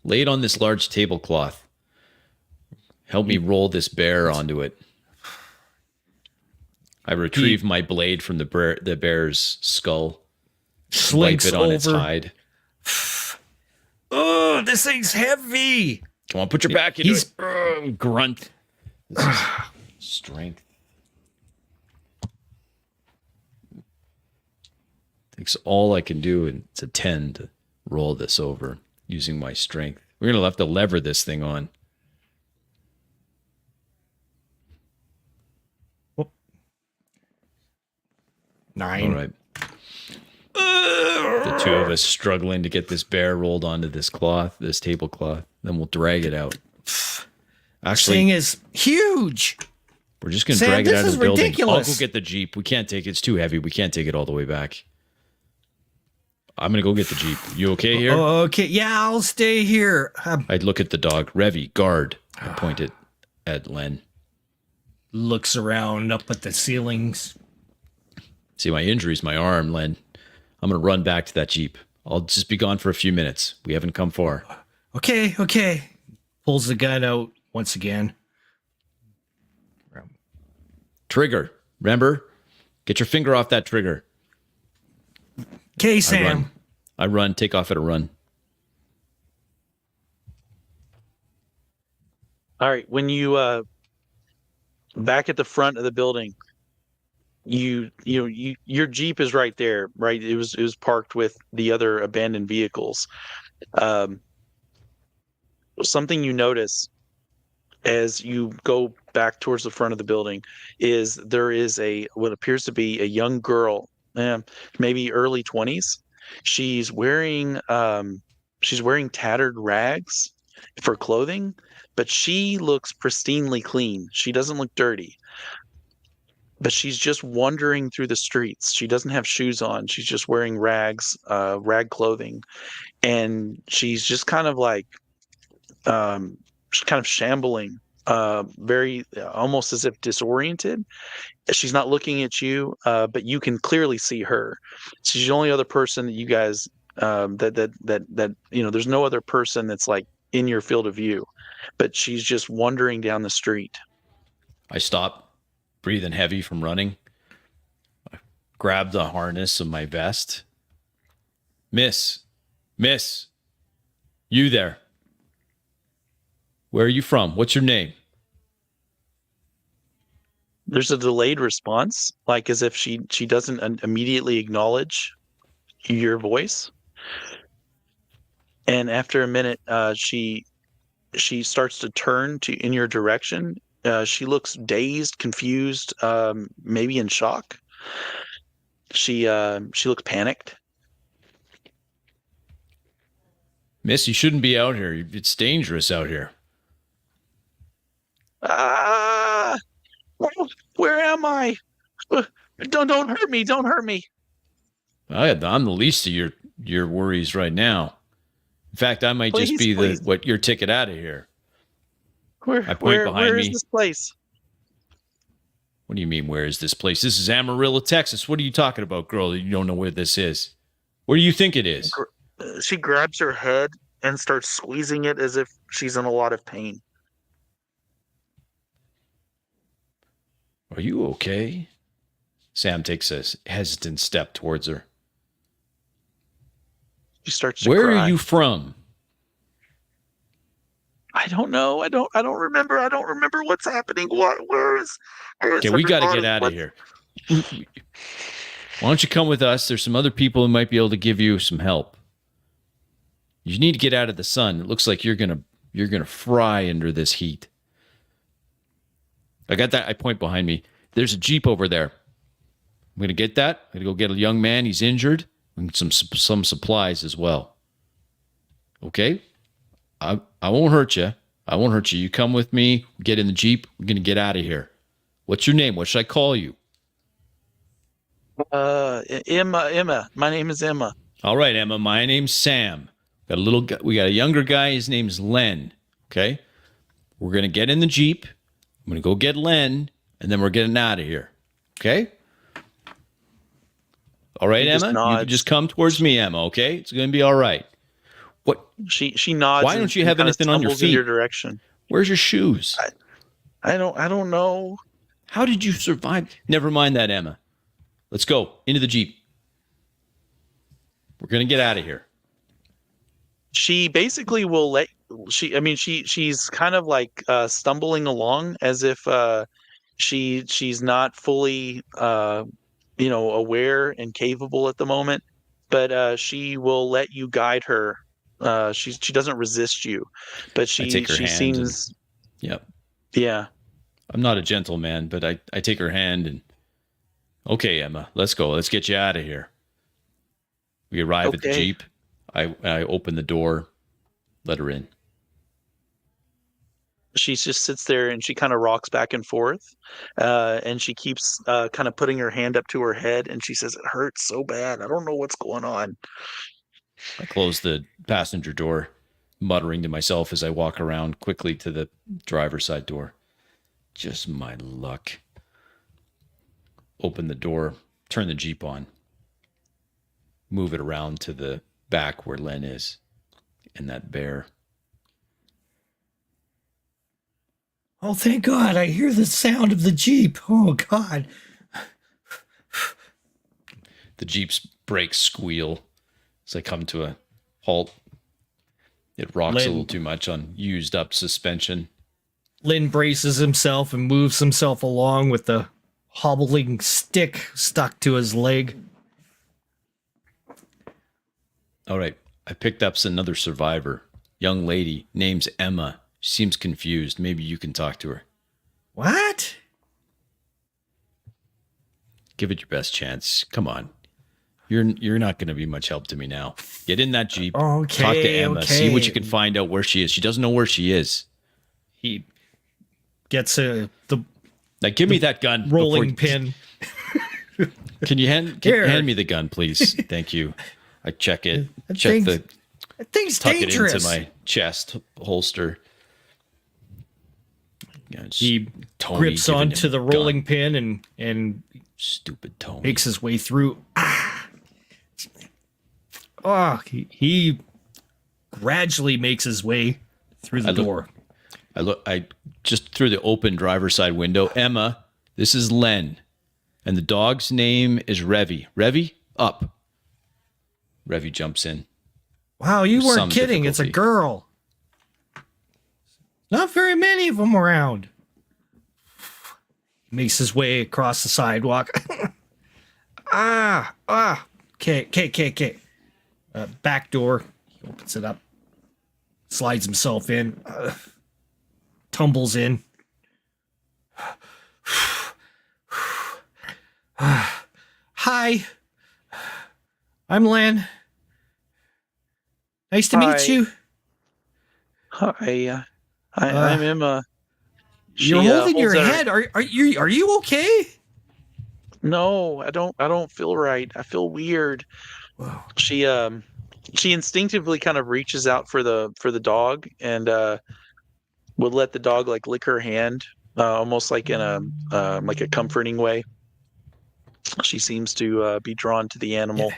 lay it on this large tablecloth. Help me roll this bear onto it. I retrieve my blade from the bear's skull. Slinks wipe it on over. Its hide. Oh, this thing's heavy. Come on, put your back into it. Grunt. This is strength. It's all I can do, and it's a 10 to roll this over using my strength. We're going to have to lever this thing on. Whoop. 9. All right. The two of us struggling to get this bear rolled onto this tablecloth. Then we'll drag it out. Actually, this thing is huge. We're just going to drag it out of the building. Ridiculous. I'll go get the Jeep. We can't take it. It's too heavy. We can't take it all the way back. I'm going to go get the Jeep. You okay here? Okay. Yeah, I'll stay here. I'd look at the dog. Revy, guard. I pointed at Len. Looks around up at the ceilings. See, my injury's my arm, Len. I'm going to run back to that Jeep. I'll just be gone for a few minutes. We haven't come far. Okay. Pulls the gun out once again. Trigger. Remember? Get your finger off that trigger. Okay, Sam. I run. Take off at a run. All right. When you back at the front of the building, your Jeep is right there, right? It was parked with the other abandoned vehicles. Something you notice as you go back towards the front of the building is there is what appears to be a young girl, maybe early 20s. She's wearing tattered rags for clothing, but she looks pristinely clean. She doesn't look dirty. But she's just wandering through the streets. She doesn't have shoes on. She's just wearing rags, rag clothing. And she's just kind of like, she's kind of shambling, very almost as if disoriented. She's not looking at you, but you can clearly see her. She's the only other person that you guys, that there's no other person that's like in your field of view. but she's just wandering down the street. I stop, breathing heavy from running. I grab the harness of my vest. Miss, you there. Where are you from? What's your name? There's a delayed response, like as if she doesn't immediately acknowledge your voice. And after a minute, she starts to turn in your direction. She looks dazed, confused, maybe in shock. She looks panicked. Miss, you shouldn't be out here. It's dangerous out here. Ah, where am I? Don't hurt me! Don't hurt me! I'm the least of your worries right now. In fact, I might just be your ticket out of here. Where is this place? What do you mean, where is this place? This is Amarillo, Texas. What are you talking about, girl? You don't know where this is. Where do you think it is? She grabs her head and starts squeezing it as if she's in a lot of pain. Are you okay? Sam takes a hesitant step towards her. She starts to Where cry. are you from? I don't know. I don't remember. I don't remember what's happening. Where is Okay, we got to get out of here. Why don't you come with us? There's some other people who might be able to give you some help. You need to get out of the sun. It looks like you're gonna fry under this heat. I got that. I point behind me. There's a Jeep over there. I'm gonna get that. I'm gonna go get a young man. He's injured. And some supplies as well. Okay? I won't hurt you. I won't hurt you. You come with me. Get in the Jeep. We're gonna get out of here. What's your name? What should I call you? Emma. My name is Emma. All right, Emma. My name's Sam. We got a younger guy. His name's Len. Okay? We're gonna get in the Jeep. I'm gonna go get Len, and then we're getting out of here. Okay? All right, Emma? You can just come towards me, Emma, okay? It's going to be all right. What? She nods. Why don't you have anything on your feet? In your direction. Where's your shoes? I don't know. How did you survive? Never mind that, Emma. Let's go into the Jeep. We're going to get out of here. She basically will she's kind of like stumbling along as if she's not fully aware and capable at the moment, but she will let you guide her. She doesn't resist you, but she seems. Yep. Yeah. I'm not a gentleman, but I take her hand and. Okay, Emma, let's go. Let's get you out of here. We arrive at the Jeep. I open the door, let her in. She just sits there and she kind of rocks back and forth, and she keeps kind of putting her hand up to her head, and she says, "It hurts so bad. I don't know what's going on." I close the passenger door, muttering to myself as I walk around quickly to the driver's side door. Just my luck. Open the door, turn the Jeep on, move it around to the back where Len is, and that bear. Oh, thank God, I hear the sound of the Jeep. Oh, God. The Jeep's brakes squeal as I come to a halt. It rocks a little too much on used up suspension. Lynn braces himself and moves himself along with the hobbling stick stuck to his leg. All right. I picked up another survivor. Young lady, name's Emma. She seems confused. Maybe you can talk to her. What? Give it your best chance. Come on. You're not going to be much help to me now. Get in that Jeep. Okay, talk to Emma. okay. See what you can find out where she is. She doesn't know where she is. He gets the Now give me that gun. rolling pin. Can you hand me the gun, please? Thank you. I check it. Tuck dangerous. it into my chest holster. Yeah, he grips onto the rolling pin and stupid Tony makes his way through. He gradually makes his way through the door. I just through the open driver's side window. Emma, this is Len. And the dog's name is Revy. Revy, up. Revy jumps in. Wow, you With weren't some kidding. It's a difficulty. girl. Not very many of them around. He makes his way across the sidewalk. Okay. Back door. He opens it up. Slides himself in. Tumbles in. Hi. I'm Lan. Nice to meet Hi. you. Hi, I'm Emma. You're She, holding your holds her- head. Are you okay? No, I don't feel right. I feel weird. Wow. She instinctively kind of reaches out for the dog and would let the dog like lick her hand, almost like in a comforting way. She seems to be drawn to the animal.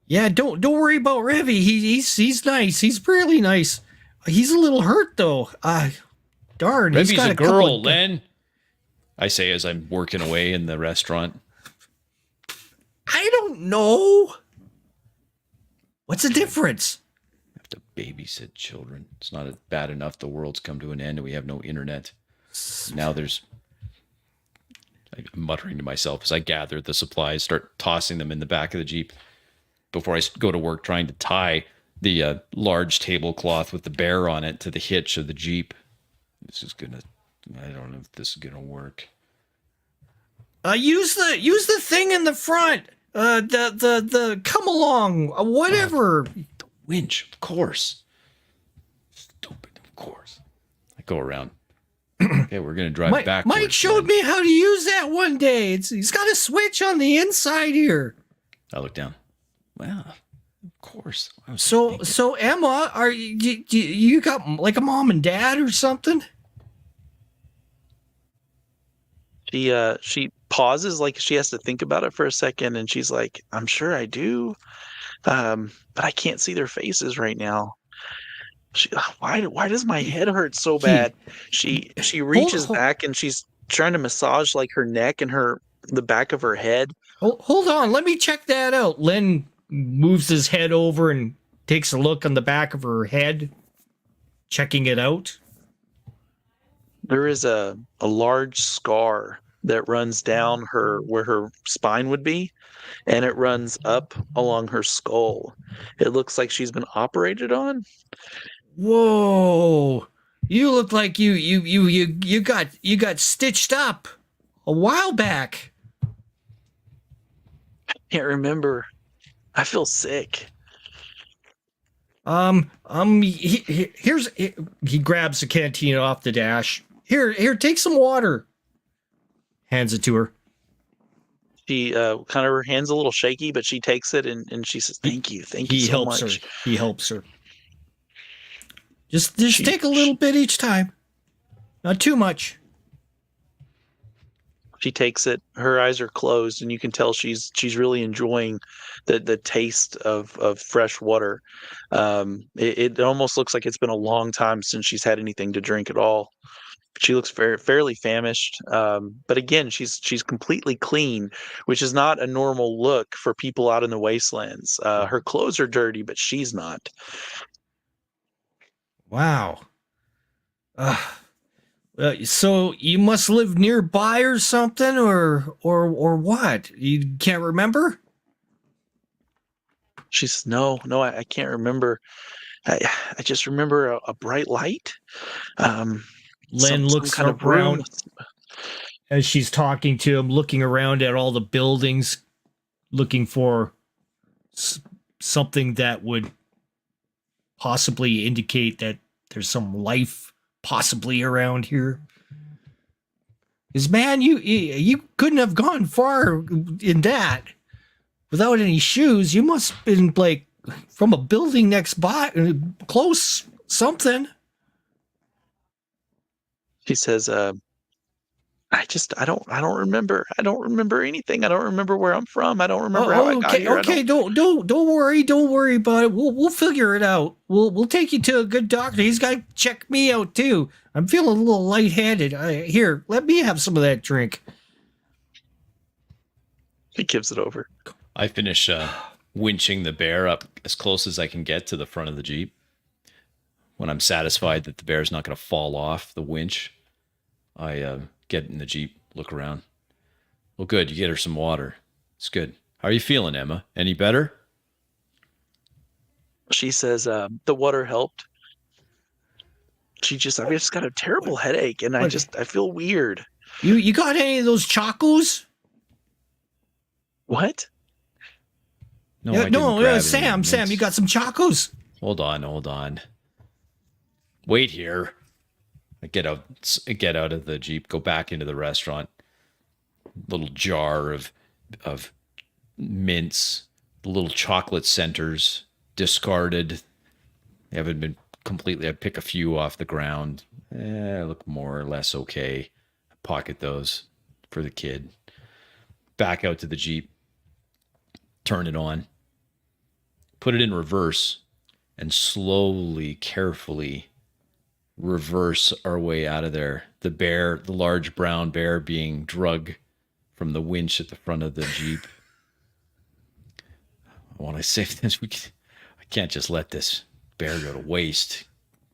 Yeah, don't worry about Revy. He's nice. He's really nice. He's a little hurt though. Darn. He's Revy's got a couple girl, of- Len. I say as I'm working away in the restaurant. I don't know. What's the difference? I have to babysit children. It's not bad enough the world's come to an end and we have no internet. Now I'm muttering to myself as I gather the supplies, start tossing them in the back of the Jeep before I go to work trying to tie the large tablecloth with the bear on it to the hitch of the Jeep. I don't know if this is gonna work. Use the thing in the front. The come along. Whatever. The winch, of course. Stupid, of course. I go around. Okay, we're gonna drive back. Mike showed me how to use that one day. He's got a switch on the inside here. I look down. Well, of course. So Emma, are you got like a mom and dad or something? She pauses, like she has to think about it for a second, and she's like, "I'm sure I do, but I can't see their faces right now." Why does my head hurt so bad? She reaches back and she's trying to massage like her neck and the back of her head. Hold on, let me check that out. Len moves his head over and takes a look on the back of her head, checking it out. There is a large scar that runs down where her spine would be, and it runs up along her skull. It looks like she's been operated on. Whoa! You look like you got stitched up a while back. Can't remember. I feel sick. He grabs the canteen off the dash. Here, take some water. Hands it to her. She kind of, her hand's a little shaky, but she takes it and she says, "Thank you so much." He helps her. Just take a little bit each time. Not too much. She takes it. Her eyes are closed, and you can tell she's really enjoying the taste of fresh water. It almost looks like it's been a long time since she's had anything to drink at all. She looks fairly famished, but again, she's completely clean, which is not a normal look for people out in the wastelands. Her clothes are dirty, but she's not. Wow. So you must live nearby or something, or what? You can't remember? She says, No, I can't remember. I just remember a bright light. Len looks kind of around room. as she's talking to him, looking around at all the buildings, looking for something that would possibly indicate that there's some life possibly around here. Because, man, you couldn't have gone far in that without any shoes. You must have been like from a building next by, close something. She says, I don't remember. I don't remember anything. I don't remember where I'm from. I don't remember how I Oh, got okay, here. okay. Don't worry about it. We'll figure it out. We'll take you to a good doctor. He's got to check me out too. I'm feeling a little lightheaded. Here, let me have some of that drink. He gives it over. I finish winching the bear up as close as I can get to the front of the Jeep. When I'm satisfied that the bear's not going to fall off the winch, I get in the Jeep, look around. Well, good. You get her some water. It's good. How are you feeling, Emma? Any better? She says, the water helped. I just got a terrible headache, and I feel weird. You got any of those chocos? What? No, I didn't grab Sam, you got some chocos? Hold on. Wait here. I get out of the Jeep, go back into the restaurant. Little jar of mints, the little chocolate centers, discarded. They haven't been completely. I pick a few off the ground. Look more or less okay. I pocket those for the kid. Back out to the Jeep. Turn it on. Put it in reverse, and slowly, carefully reverse our way out of there. The large brown bear being drug from the winch at the front of the Jeep. I want to say this. I can't just let this bear go to waste.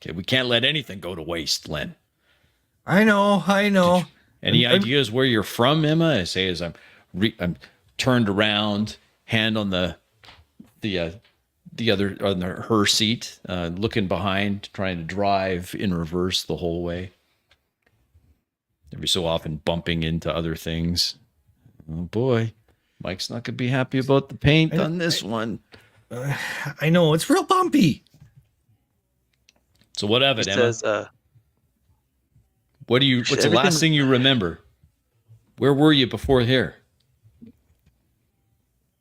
Okay, we can't let anything go to waste, Len. I know. Any ideas where you're from, Emma? I say as I'm turned around, hand on the other on her seat, looking behind, trying to drive in reverse the whole way. Every so often bumping into other things. Oh boy, Mike's not gonna be happy about the paint on this one. I know, it's real bumpy. So what of it, Emma? Says, what's the last thing you remember? Where were you before here?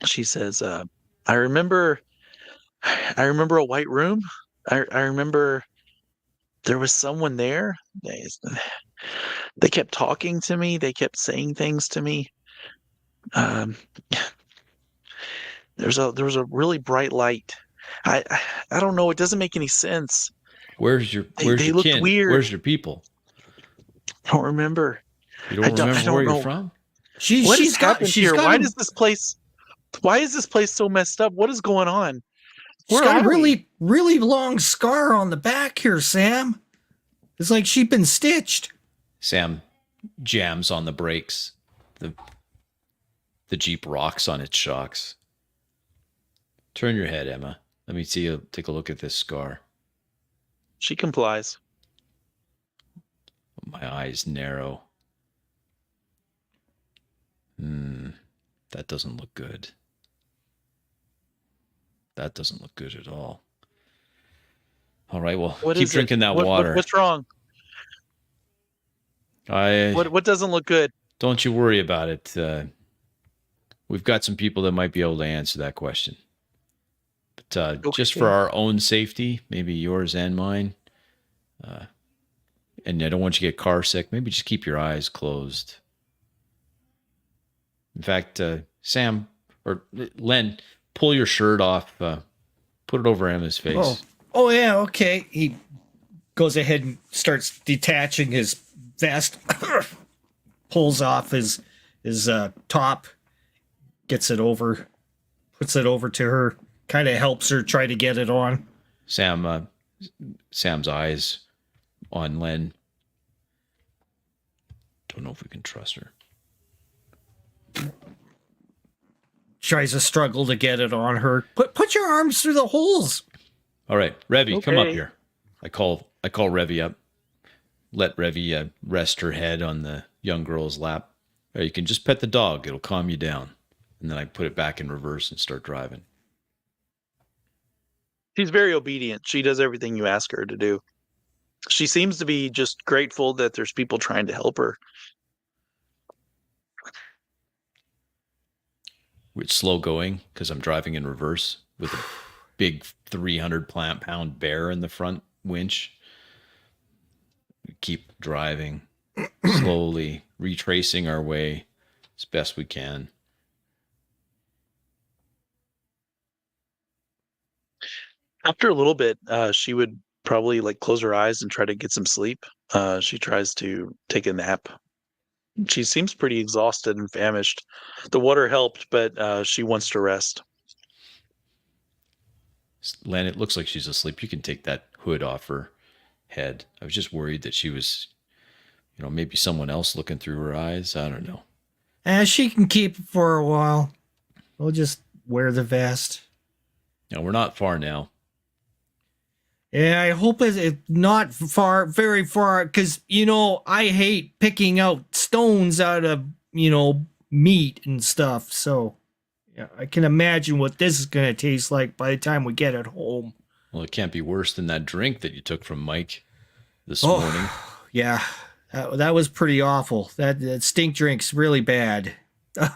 She says, I remember a white room. I remember there was someone there. They kept talking to me. They kept saying things to me. There was a really bright light. I don't know. It doesn't make any sense. Where's your They looked kin? weird. Where's your people? I don't remember. You don't remember where you're from? She's got here? Why is this place so messed up? What is going on? She's got a really long scar on the back here, Sam. It's like she's been stitched. Sam jams on the brakes. The Jeep rocks on its shocks. Turn your head, Emma. Let me see you take a look at this scar. She complies. My eyes narrow. That doesn't look good. That doesn't look good at all. All right, well, keep drinking that water. What's wrong? What doesn't look good? Don't you worry about it. We've got some people that might be able to answer that question. But Okay. Just for our own safety, maybe yours and mine, and I don't want you to get car sick, maybe just keep your eyes closed. In fact, Sam or Len, pull your shirt off, put it over Emma's face. Oh yeah, okay. He goes ahead and starts detaching his vest, pulls off his top, gets it over, puts it over to her, kind of helps her try to get it on. Sam's eyes on Len. Don't know if we can trust her. Tries to struggle to get it on her. Put your arms through the holes. All right, Revy, come up Okay. here. I call Revy up. Let Revy rest her head on the young girl's lap. Or you can just pet the dog. It'll calm you down. And then I put it back in reverse and start driving. She's very obedient. She does everything you ask her to do. She seems to be just grateful that there's people trying to help her. It's slow going because I'm driving in reverse with a big 300-pound bear in the front winch. Keep driving. slowly retracing our way as best we can. After a little bit, she would probably like close her eyes and try to get some sleep. She tries to take a nap. She seems pretty exhausted and famished. The water helped, but she wants to rest. Len, it looks like she's asleep. You can take that hood off her head. I was just worried that she was, maybe someone else looking through her eyes. I don't know. She can keep it for a while. We'll just wear the vest. No, we're not far now. Yeah, I hope it's not far, very far, because, I hate picking out stones out of, meat and stuff. So, yeah, I can imagine what this is going to taste like by the time we get it home. Well, it can't be worse than that drink that you took from Mike this morning. Yeah, that was pretty awful. That stink drink's really bad. I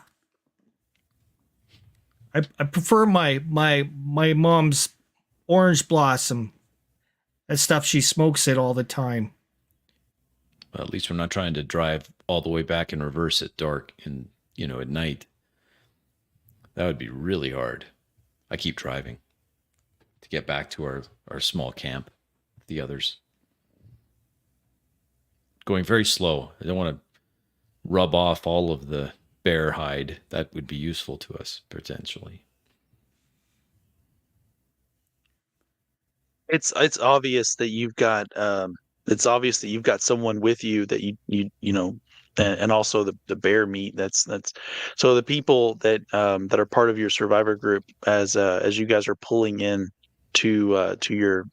prefer my mom's orange blossom. That stuff, she smokes it all the time. Well, at least we're not trying to drive all the way back in reverse at dark and, at night. That would be really hard. I keep driving to get back to our small camp, the others. Going very slow. I don't want to rub off all of the bear hide. That would be useful to us, potentially. It's obvious that you've got someone with you that you know, and also the bear meat. That's so the people that are part of your survivor group as you guys are pulling in to your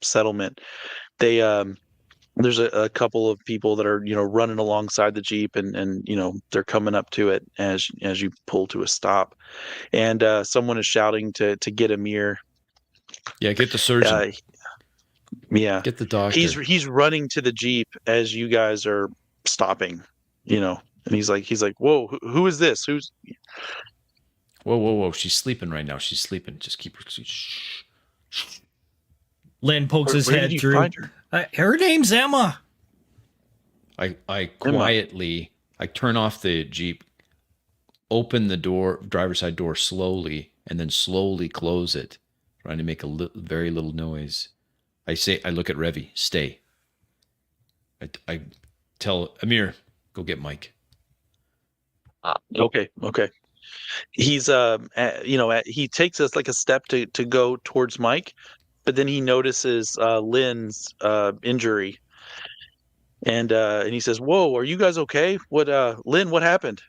settlement. They there's a couple of people that are running alongside the Jeep and they're coming up to it as you pull to a stop, and someone is shouting to get Amir. Yeah, get the surgeon. Yeah, get the doctor. He's running to the Jeep as you guys are stopping, and he's like, whoa, who is this? Who's? Whoa! She's sleeping right now. She's sleeping. Just keep her. Shh. Len pokes his Where head did you through. find her? Her name's Emma. I quietly turn off the Jeep, open the driver's side door slowly, and then slowly close it, trying to make very little noise. I look at Revy, stay. I tell Amir, go get Mike. Okay. He's he takes us like a step to go towards Mike, but then he notices Lynn's injury, and he says, "Whoa, are you guys okay? What, Lynn? What happened?"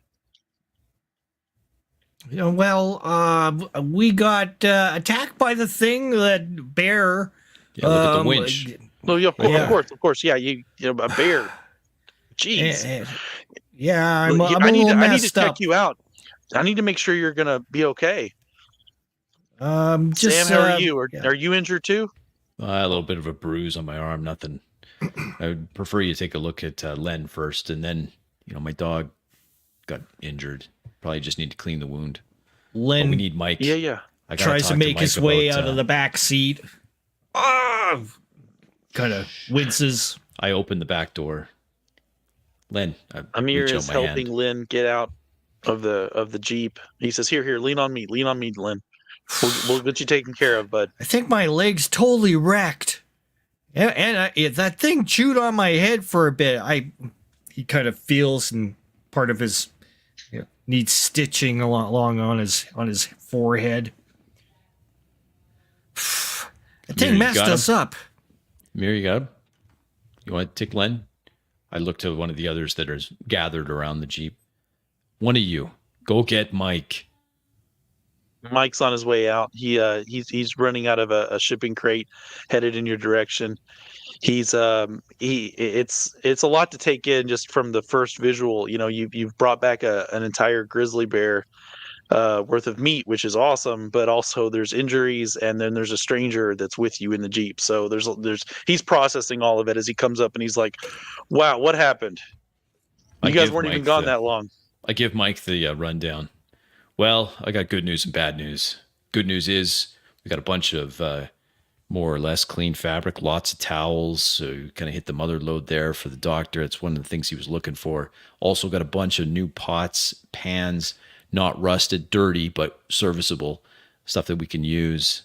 Well, we got attacked by the thing, that bear. Yeah, look at the winch. Oh, yeah, of course. Yeah, a bear. Jeez. Yeah, I'm a I little need to messed check up. you out. I need to make sure you're gonna be okay. Just, Sam, how are you? Are you injured too? A little bit of a bruise on my arm. Nothing. I would prefer you take a look at Len first, and then my dog got injured. Probably just need to clean the wound. Len, but we need Mike. Yeah. I gotta tries talk to make Mike his way about, out of the back seat. Kind of winces. I open the back door. Len, Amir is helping Lynn get out of the Jeep. He says, "Here, lean on me, Lynn. We'll get you taken care of, bud." I think my leg's totally wrecked. And that thing chewed on my head for a bit. He kind of feels, and part of his needs stitching along on his forehead. That thing messed us up. Amir, you got him? You want to take Len? I look to one of the others that are gathered around the Jeep. One of you, go get Mike. Mike's on his way out. He's running out of a shipping crate, headed in your direction. It's a lot to take in just from the first visual. You've brought back an entire grizzly bear worth of meat, which is awesome, but also there's injuries, and then there's a stranger that's with you in the Jeep. So he's processing all of it as he comes up, and he's like, "Wow, what happened? You guys weren't even gone that long." I give Mike the rundown. Well, I got good news and bad news. Good news is we got a bunch of more or less clean fabric, lots of towels. So you kind of hit the mother load there for the doctor. It's one of the things he was looking for. Also got a bunch of new pots, pans, not rusted, dirty, but serviceable stuff that we can use.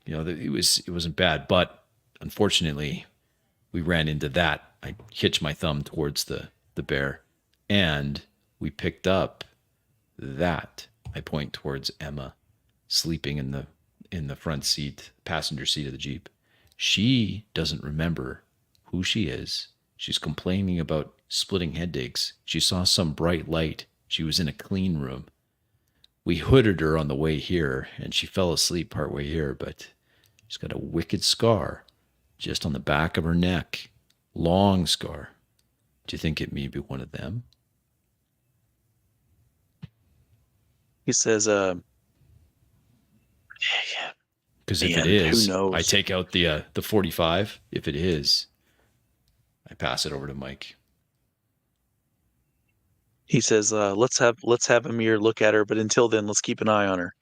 It wasn't bad, but unfortunately, we ran into that. I hitched my thumb towards the bear, and we picked up that. I point towards Emma, sleeping in the front seat, passenger seat of the Jeep. She doesn't remember who she is. She's complaining about splitting headaches. She saw some bright light. She was in a clean room. We hooded her on the way here, and she fell asleep partway here, but she's got a wicked scar just on the back of her neck. Long scar. Do you think it may be one of them? He says, Because if man, it is, who knows? I take out the 45. If it is, I pass it over to Mike. He says, let's have Amir look at her, but until then, let's keep an eye on her.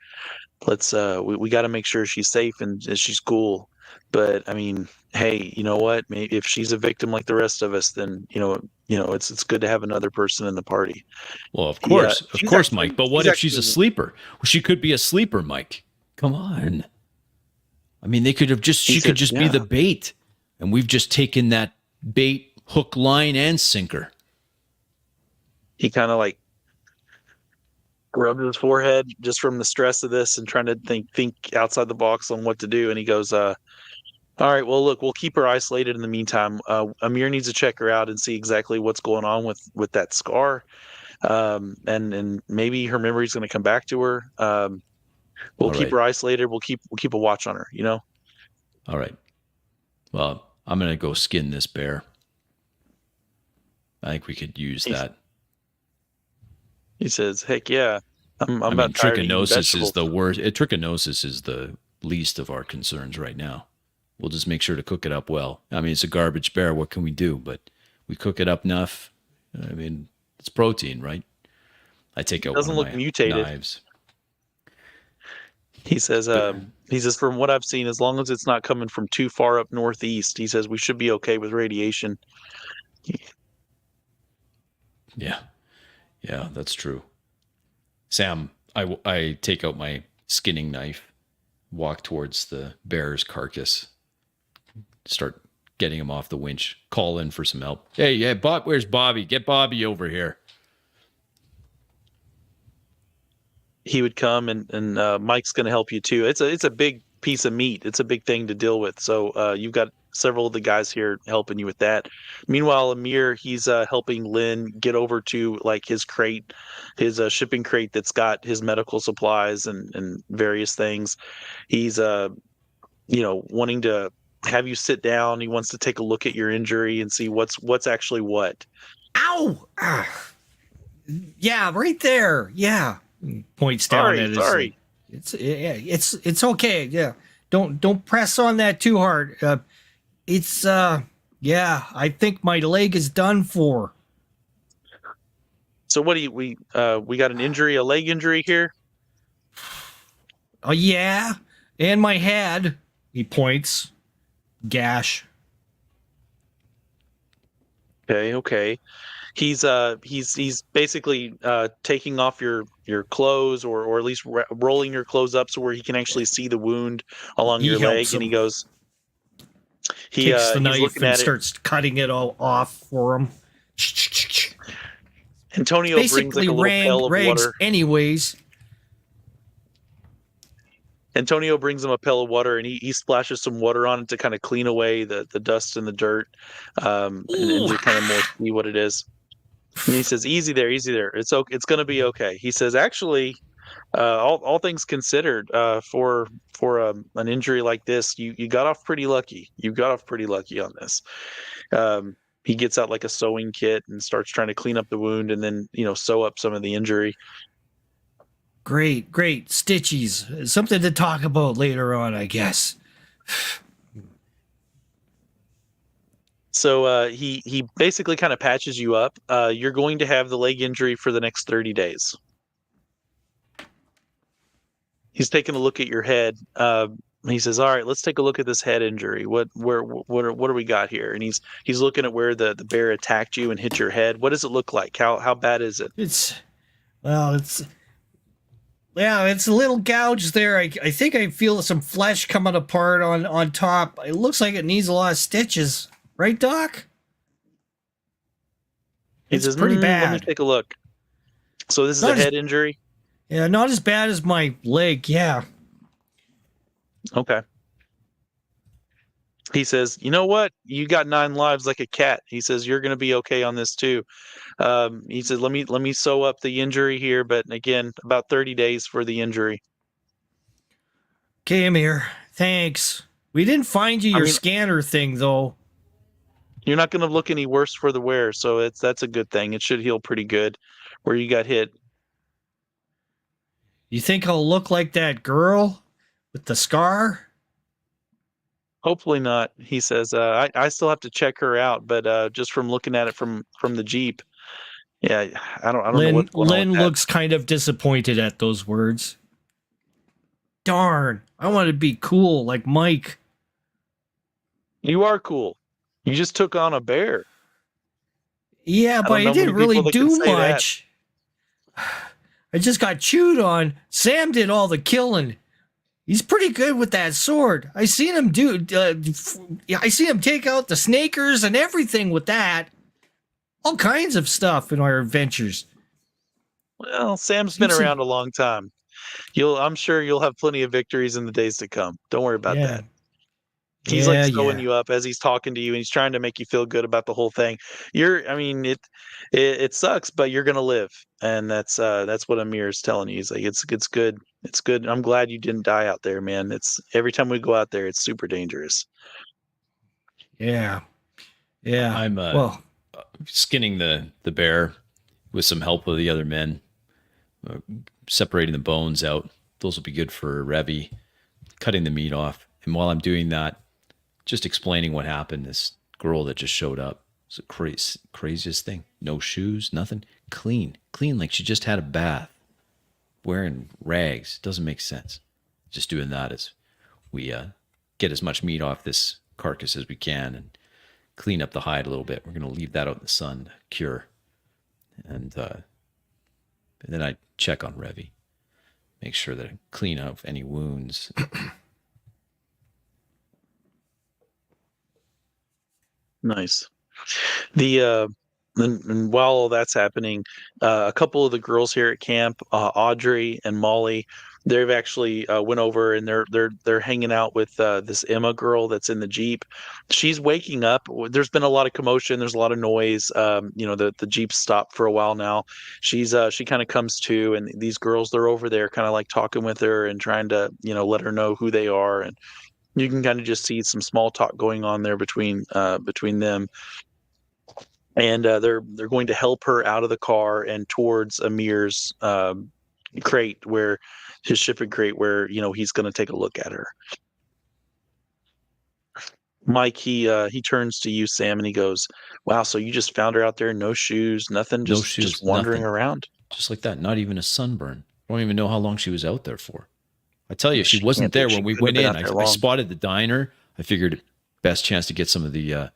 Let's we got to make sure she's safe and she's cool. But I mean, hey, you know what? Maybe if she's a victim like the rest of us, then it's good to have another person in the party. Well, of course, actually- Mike. But what she's if she's a actually- sleeper? Well, she could be a sleeper, Mike. Come on. I mean, she could just be yeah. the bait, and we've just taken that bait, hook, line, and sinker. He kind of like rubbed his forehead just from the stress of this and trying to think outside the box on what to do. And he goes, all right, well, look, we'll keep her isolated in the meantime. Amir needs to check her out and see exactly what's going on with that scar. And maybe her memory's going to come back to her. We'll All keep right. her isolated. We'll keep a watch on her, All right. Well, I'm going to go skin this bear. I think we could use that. He says, heck yeah. I'm I mean, about tired of eating trichinosis is vegetables. the worst. Trichinosis is the least of our concerns right now. We'll just make sure to cook it up well. I mean, it's a garbage bear. What can we do? But we cook it up enough. I mean, it's protein, right? I take out Doesn't one of look my mutated. knives. He says, from what I've seen, as long as it's not coming from too far up northeast, he says we should be okay with radiation. Yeah, that's true. Sam, I take out my skinning knife, walk towards the bear's carcass, start getting him off the winch, call in for some help. Hey, yeah, Bob, where's Bobby? Get Bobby over here. He would come and Mike's going to help you too. It's a big piece of meat. It's a big thing to deal with. So you've got several of the guys here helping you with that. Meanwhile, Amir, he's helping Lynn get over to like his crate, his shipping crate that's got his medical supplies and various things. He's wanting to have you sit down. He wants to take a look at your injury and see what's actually what. Ow! Yeah, right there. Yeah. Points down at his. Sorry. It's okay. Yeah. Don't press on that too hard. I think my leg is done for. So what do we got an injury, a leg injury here? Oh yeah, and my head. He points. Gash. Okay. He's basically taking off your clothes or at least rolling your clothes up so where he can actually see the wound along your leg, helps and he him. goes. Takes the He's knife looking and at starts cutting it all off for him. it. Antonio brings Basically, like a little pail of rags water. anyways. Antonio brings him a pail of water, and he splashes some water on it to kind of clean away the dust and the dirt, and to kind of more see what it is. And he says, "Easy there. It's okay. It's going to be okay." He says, "Actually, all things considered, for an injury like this, you got off pretty lucky. You got off pretty lucky on this." He gets out like a sewing kit and starts trying to clean up the wound and then sew up some of the injury. Great stitches. Something to talk about later on, I guess. So he basically kind of patches you up. You're going to have the leg injury for the next 30 days. He's taking a look at your head. he says, "All right, let's take a look at this head injury. What do we got here?" And he's looking at where the bear attacked you and hit your head. What does it look like? How bad is it? It's it's a little gouge there. I think I feel some flesh coming apart on top. It looks like it needs a lot of stitches, right, Doc? He It's says, pretty Let me bad. take a look." So this is Not a as- head injury. Yeah, not as bad as my leg. Yeah. Okay. He says, "You know what? You got 9 lives like a cat." He says, "You're going to be okay on this too." He says, let me sew up the injury here, but again, about 30 days for the injury." Okay, Amir. Thanks. We didn't find you I your mean- scanner thing, though. You're not going to look any worse for the wear, so that's a good thing. It should heal pretty good where you got hit. You think I'll look like that girl with the scar? Hopefully not. He says, I still have to check her out, but just from looking at it from the Jeep, yeah, I don't know what's going on Lynn with that. looks kind of disappointed at those words. Darn, I want to be cool like Mike. You are cool. You just took on a bear. Yeah, but don't I know didn't many really people that can do say that. much. I just got chewed on. Sam did all the killing. He's pretty good with that sword. I seen him I seen him take out the snakers and everything with that. All kinds of stuff in our adventures. Well, Sam's been Seems to- around a long time. I'm sure you'll have plenty of victories in the days to come. Don't worry about that. He's like sewing you up as he's talking to you, and he's trying to make you feel good about the whole thing. I mean, it sucks, but you're gonna live, and that's what Amir's telling you. He's like, it's good, it's good. I'm glad you didn't die out there, man. It's every time we go out there, it's super dangerous. Yeah. Yeah. I'm well, skinning the bear with some help with the other men, separating the bones out. Those will be good for Revy, cutting the meat off. And while I'm doing that, just explaining what happened, this girl that just showed up. It's the craziest thing. No shoes, nothing. Clean like she just had a bath. Wearing rags. Doesn't make sense. Just doing that as we get as much meat off this carcass as we can and clean up the hide a little bit. We're going to leave that out in the sun to cure. And then I check on Revy. Make sure that I clean up any wounds. Nice. And while all that's happening, a couple of the girls here at camp, Audrey and Molly, they've actually went over and they're hanging out with this Emma girl that's in the Jeep. She's waking up. There's been a lot of commotion. There's a lot of noise. The Jeep stopped for a while now. She kind of comes to, and these girls, they're over there kind of like talking with her and trying to let her know who they are, and you can kind of just see some small talk going on there between them. And they're going to help her out of the car and towards Amir's crate, where his shipping crate, where he's going to take a look at her. Mike, he turns to you, Sam, and he goes, "Wow, so you just found her out there, no shoes, nothing, No shoes, just wandering nothing. around, Just like that. Not even a sunburn. I don't even know how long she was out there for. I tell you, if she She wasn't can't be- there she when we couldn't have went been in. out there I long. spotted the diner. I figured best chance to get some of the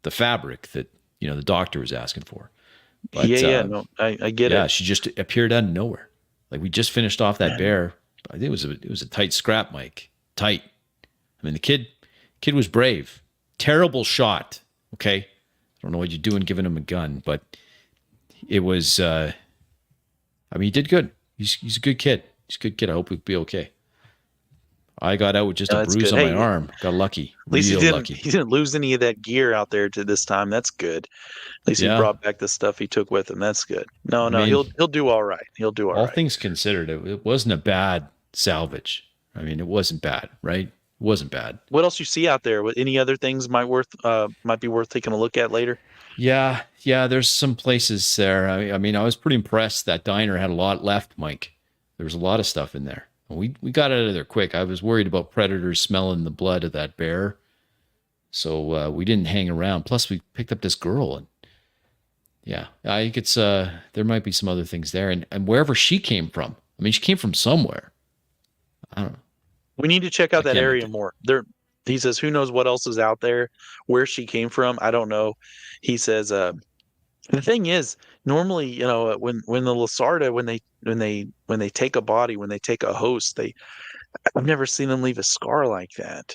the fabric that the doctor was asking for. But, no, I get yeah, it. she just appeared out of nowhere. Like we just finished off that bear. I think it was a tight scrap, Mike. Tight. I mean, the kid was brave. Terrible shot. Okay, I don't know what you're doing giving him a gun, but it was. I mean, he did good. He's a good kid. He's a good kid. I hope he'll be okay. I got out with just No, a that's bruise good. on Hey, my arm. Got lucky. At least Real he lucky. didn't lose any of that gear out there to this time. That's good. At least he Yeah. brought back the stuff he took with him. That's good. No, I mean, he'll do all right. He'll do all all right. things considered, it wasn't a bad salvage. I mean, it wasn't bad, right? It wasn't bad. What else you see out there? What any other things might be worth taking a look at later? Yeah. There's some places there. I mean, I was pretty impressed. That diner had a lot left, Mike. There was a lot of stuff in there. We got out of there quick. I was worried about predators smelling the blood of that bear, so we didn't hang around. Plus, we picked up this girl, and yeah, I think it's there might be some other things there, and wherever she came from. I mean, she came from somewhere. I don't know. We need to check out I that can't area imagine. more. He says, who knows what else is out there, where she came from. I don't know. He says, the thing is, normally, when the Lasarda, when they take a body, when they take a host, I've never seen them leave a scar like that.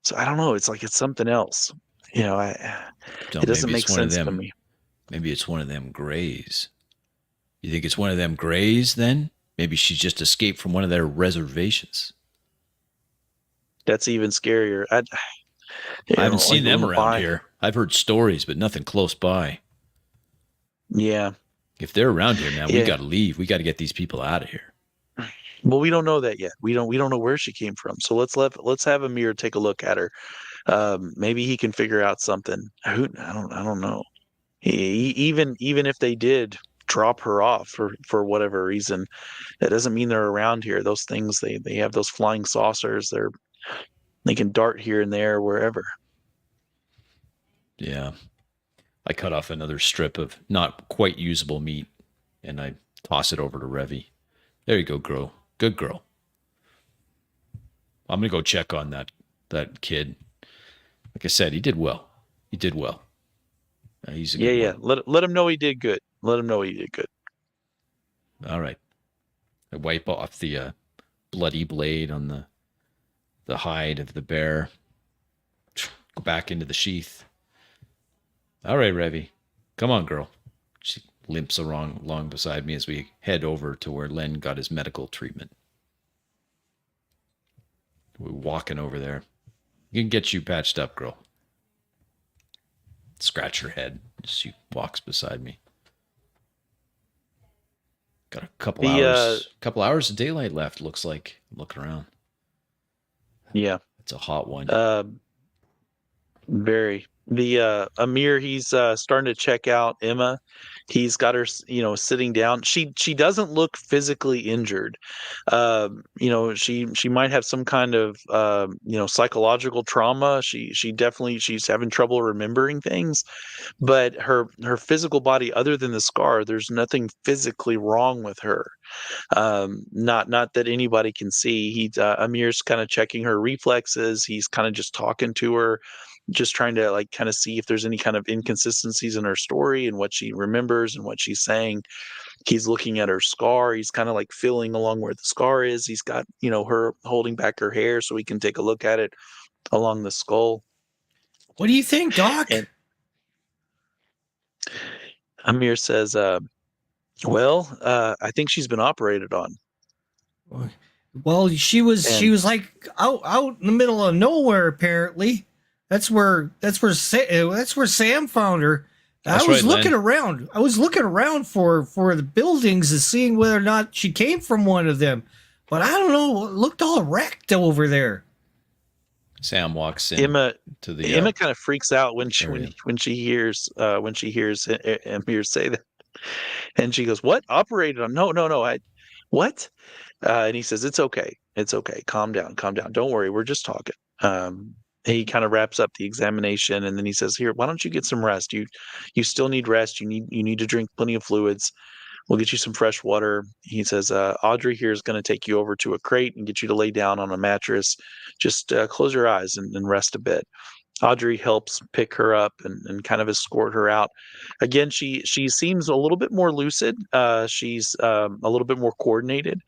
So I don't know. It's like it's something else. So It doesn't maybe make it's one of sense to them. me. Maybe it's one of them Greys. You think it's one of them Greys then? Maybe she just escaped from one of their reservations. That's even scarier. I haven't seen them around why? here. I've heard stories, but nothing close by. Yeah, If they're around here, man, we yeah. got to leave. We got to get these people out of here. Well, we don't know that yet. We don't know where she came from. So let's have Amir take a look at her. Maybe he can figure out something. I don't know. Even if they did drop her off for whatever reason, that doesn't mean they're around here. Those things they have those flying saucers. They can dart here and there wherever. Yeah. I cut off another strip of not quite usable meat and I toss it over to Revy. There you go, girl. Good girl. I'm going to go check on that kid. Like I said, he did well. He did well. He's a good Yeah. one. Let him know he did good. Let him know he did good. All right. I wipe off the bloody blade on the hide of the bear. Go back into the sheath. All right, Revy. Come on, girl. She limps along beside me as we head over to where Len got his medical treatment. We're walking over there. We can get you patched up, girl. Scratch her head as she walks beside me. Got a couple hours of daylight left, looks like. I'm looking around. Yeah. It's a hot one. Very. The Amir, he's starting to check out Emma. He's got her, sitting down. She doesn't look physically injured. She might have some kind of psychological trauma. She's having trouble remembering things, but her physical body, other than the scar, there's nothing physically wrong with her. Not that anybody can see. Amir's kind of checking her reflexes. He's kind of just talking to her, just trying to like kind of see if there's any kind of inconsistencies in her story and what she remembers and what she's saying. He's looking at her scar. He's kind of like feeling along where the scar is. He's got, her holding back her hair so he can take a look at it along the skull. What do you think, Doc? And Amir says, I think she's been operated on. Well, she was like out in the middle of nowhere. Apparently, that's where Sam found her. That's I was right, Len. looking around. I was looking around for the buildings and seeing whether or not she came from one of them. But I don't know. It looked all wrecked over there. Sam walks in. Emma to kind of freaks out when she area. when she hears Amir say that, and she goes, "What? Operated on? No. What?" And he says, "It's okay. It's okay. Calm down. Don't worry. We're just talking." He kind of wraps up the examination, and then he says, "Here, why don't you get some rest? You still need rest. You need to drink plenty of fluids. We'll get you some fresh water." He says, "Audrey here is going to take you over to a crate and get you to lay down on a mattress. Just close your eyes and rest a bit." Audrey helps pick her up and kind of escort her out. Again, she seems a little bit more lucid. She's a little bit more coordinated,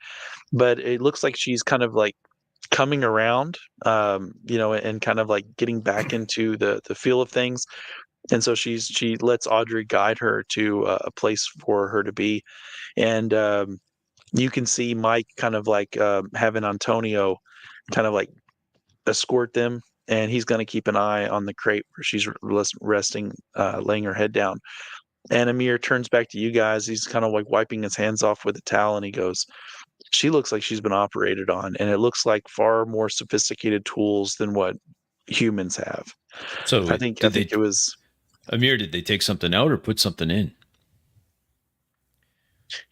but it looks like she's kind of like coming around, and kind of like getting back into the feel of things. And so she lets Audrey guide her to a place for her to be. And you can see Mike kind of like having Antonio kind of like escort them. And he's going to keep an eye on the crate where she's resting, laying her head down. And Amir turns back to you guys. He's kind of like wiping his hands off with a towel, and he goes, "She looks like she's been operated on, and it looks like far more sophisticated tools than what humans have." So I think it was Amir, did they take something out or put something in?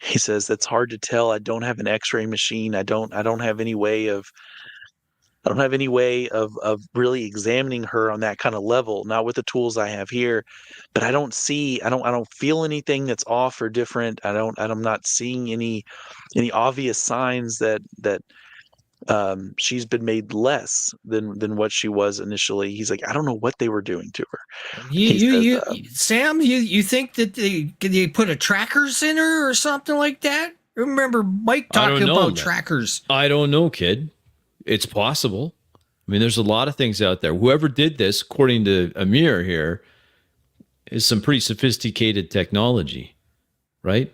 He says, "That's hard to tell. I don't have an X-ray machine. I don't have any way of really examining her on that kind of level, not with the tools I have here. But I don't feel anything that's off or different. I'm not seeing any obvious signs that she's been made less than what she was initially. He's like, I don't know what they were doing to her. Sam, you think that they put a trackers in her or something like that? Remember Mike talking about trackers? I don't know, kid. It's possible. I mean, there's a lot of things out there. Whoever did this, according to Amir here, is some pretty sophisticated technology, right?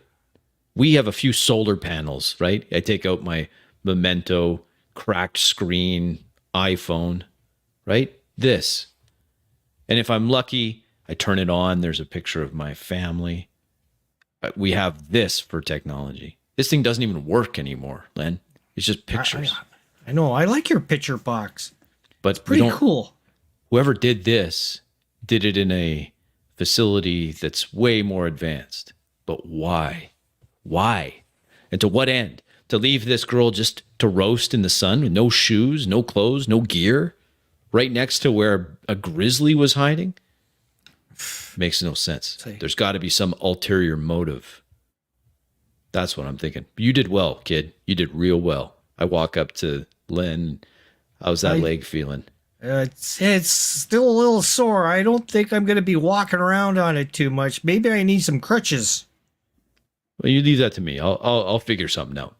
We have a few solar panels, right? I take out my Memento, cracked screen, iPhone, right? This. And if I'm lucky, I turn it on. There's a picture of my family. We have this for technology. This thing doesn't even work anymore, Len. It's just pictures. I know. I like your picture box. But it's pretty cool. Whoever did this did it in a facility that's way more advanced. But why? Why? And to what end? To leave this girl just to roast in the sun with no shoes, no clothes, no gear, right next to where a grizzly was hiding? Makes no sense. There's got to be some ulterior motive. That's what I'm thinking. You did well, kid. You did real well. I walk up to Lynn. How's that leg feeling? It's still a little sore. I don't think I'm going to be walking around on it too much. Maybe I need some crutches. Well, you leave that to me. I'll figure something out.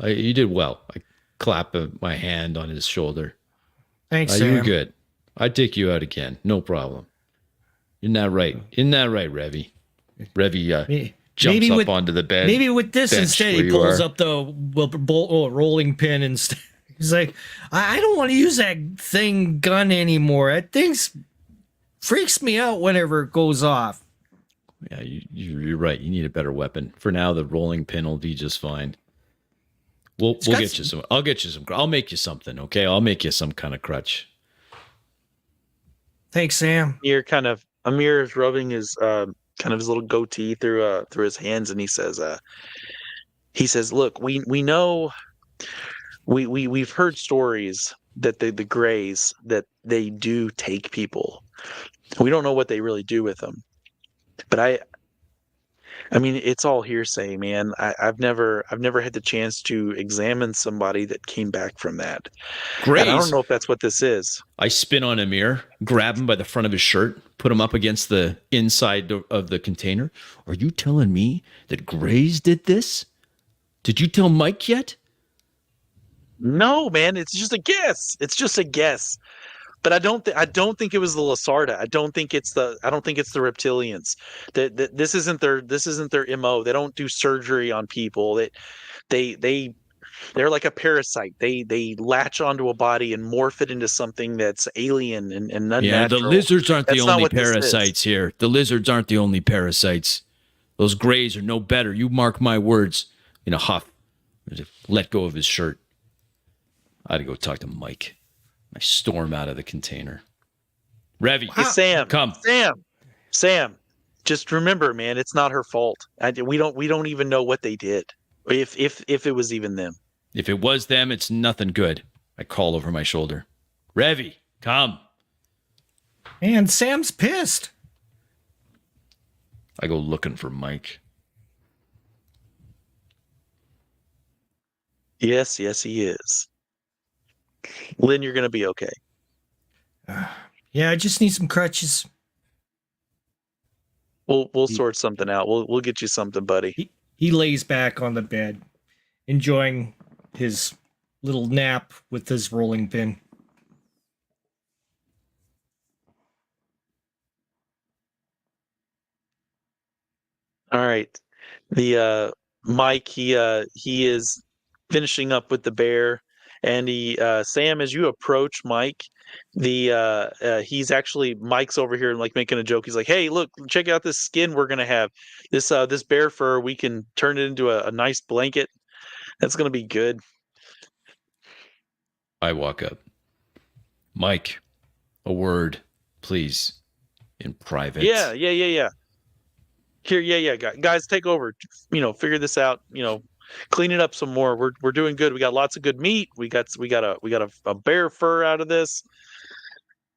You did well. I clap my hand on his shoulder. Thanks, Sam. You're good. I'd take you out again. No problem. Isn't that right? Isn't that right, Revy? Revy jumps up onto the bed. Maybe with this instead, he pulls up the rolling pin instead. He's like, I don't want to use that gun anymore. That thing freaks me out whenever it goes off. Yeah, you're right. You need a better weapon. For now, the rolling pin will be just fine. We'll get you some. I'll get you some. I'll make you something. Okay, I'll make you some kind of crutch. Thanks, Sam. Amir is rubbing his kind of his little goatee through his hands, and he says, look, we know. We've heard stories that the Greys, that they do take people. We don't know what they really do with them, but I mean, it's all hearsay, man. I've never had the chance to examine somebody that came back from that. Greys. And I don't know if that's what this is. I spin on Amir, grab him by the front of his shirt, put him up against the inside of the container. Are you telling me that Greys did this? Did you tell Mike yet? No, man, it's just a guess. It's just a guess. But I don't think it was the Lasarda. I don't think it's the reptilians. This isn't their MO. They don't do surgery on people. They're like a parasite. They latch onto a body and morph it into something that's alien and unnatural. Yeah, the lizards aren't the only parasites here. The lizards aren't the only parasites. Those Greys are no better. You mark my words. In a huff, let go of his shirt. I had to go talk to Mike. I storm out of the container. Revy, hey, Sam, come. Sam, just remember, man, it's not her fault. We don't even know what they did. If it was even them. If it was them, it's nothing good. I call over my shoulder. Revy, come. And Sam's pissed. I go looking for Mike. Yes, he is. Lynn, you're going to be okay. Yeah, I just need some crutches. We'll sort something out. We'll get you something, buddy. He lays back on the bed, enjoying his little nap with his rolling pin. All right. The Mike, he is finishing up with the bear. And Sam, as you approach Mike, he's actually, Mike's over here and like making a joke. He's like, "Hey, look, check out this skin we're gonna have. This bear fur. We can turn it into a nice blanket. That's gonna be good." I walk up. Mike, a word, please, in private. Yeah. Here, guys, take over. Figure this out. Clean it up some more. We're doing good. We got lots of good meat. We got a bear fur out of this.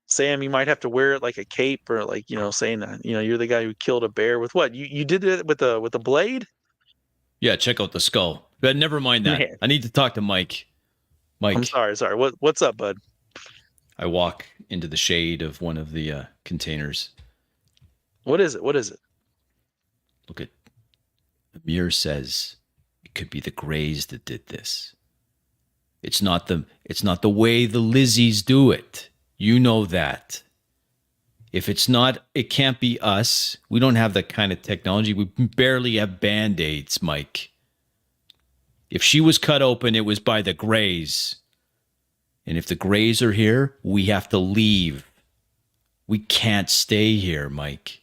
Sam, you might have to wear it like a cape, or like, saying that, you're the guy who killed a bear with what? You did it with a blade? Yeah, check out the skull. But never mind that. Man. I need to talk to Mike. Mike, I'm sorry. What's up, bud? I walk into the shade of one of the containers. What is it? What is it? Look at Amir says it could be the Greys that did this. It's not the way the Lizzies do it. You know that. If it's not, it can't be us. We don't have that kind of technology. We barely have Band-Aids, Mike. If she was cut open, it was by the Greys. And if the Greys are here, we have to leave. We can't stay here, Mike.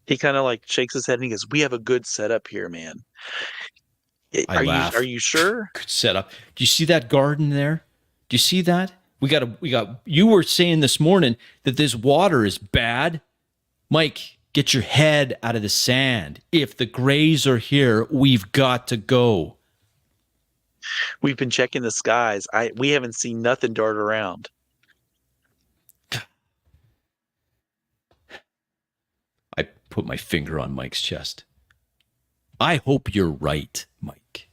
He kind of like shakes his head and he goes, "We have a good setup here, man." I laugh. Are you sure? Good setup. Do you see that garden there? Do you see that? You were saying this morning that this water is bad. Mike, get your head out of the sand. If the Greys are here, we've got to go. We've been checking the skies. We haven't seen nothing dart around. I put my finger on Mike's chest. I hope you're right, Mike.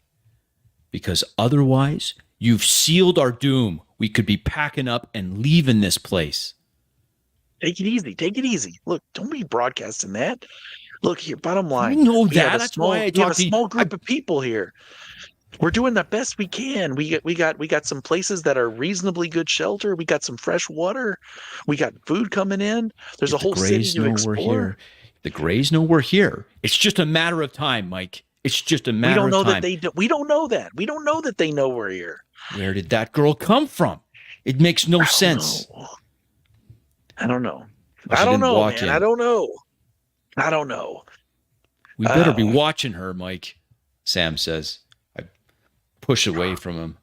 Because otherwise, you've sealed our doom. We could be packing up and leaving this place. Take it easy. Take it easy. Look, don't be broadcasting that. Look here, bottom line. I know we have that. a That's small, why I we have a talked to you. small group of people here. We're doing the best we can. We got some places that are reasonably good shelter. We got some fresh water. We got food coming in. There's a whole city to explore. Here. The Greys know we're here. It's just a matter of time, Mike. It's just a matter of time. We don't know that they do. We don't know that. We don't know that they know we're here. Where did that girl come from? It makes no sense. I don't know. Well, I don't know, man. In. I don't know. I don't know. We better be watching her, Mike, Sam says. I push away from him.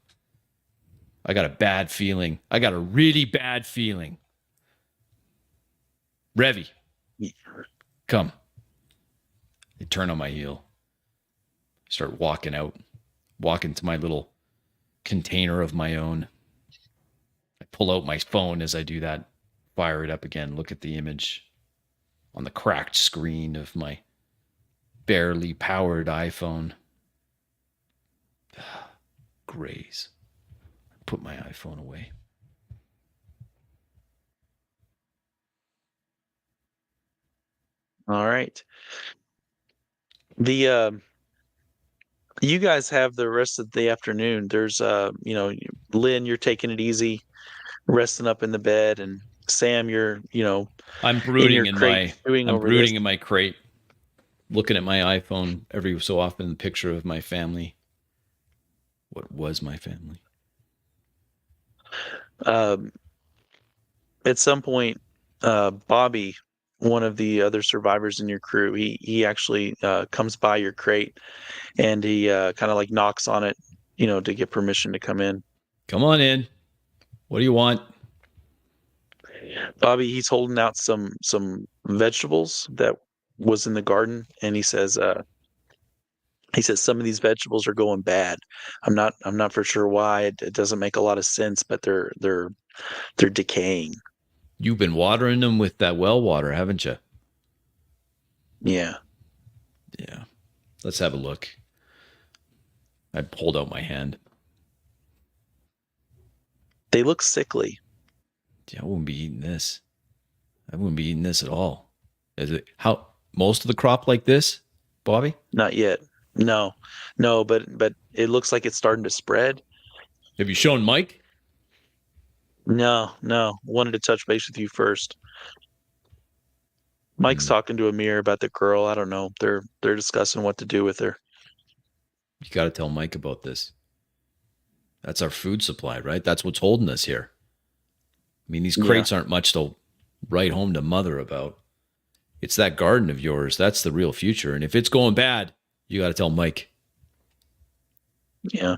I got a bad feeling. I got a really bad feeling. Revy, come. I turn on my heel. Start walking out. Walking to my little container of my own. I pull out my phone as I do that. Fire it up again. Look at the image on the cracked screen of my barely powered iPhone. Greys. I put my iPhone away. All right. You guys have the rest of the afternoon. There's Lynn, you're taking it easy, resting up in the bed, and Sam, you're I'm brooding in my crate, looking at my iPhone every so often, the picture of my family. What was my family? At some point, Bobby, one of the other survivors in your crew, he actually comes by your crate, and he kind of like knocks on it, to get permission to come in. Come on in. What do you want? Bobby, he's holding out some vegetables that was in the garden, and he says some of these vegetables are going bad. I'm not for sure why. It doesn't make a lot of sense, but they're decaying. You've been watering them with that well water, haven't you? Yeah. Yeah. Let's have a look. I hold out my hand. They look sickly. Yeah, I wouldn't be eating this. I wouldn't be eating this at all. Is it how most of the crop like this, Bobby? Not yet. No, but it looks like it's starting to spread. Have you shown Mike? No. Wanted to touch base with you first. Mike's talking to Amir about the girl. I don't know. They're discussing what to do with her. You got to tell Mike about this. That's our food supply, right? That's what's holding us here. I mean, these crates aren't much to write home to mother about. It's that garden of yours. That's the real future. And if it's going bad, you got to tell Mike. Yeah.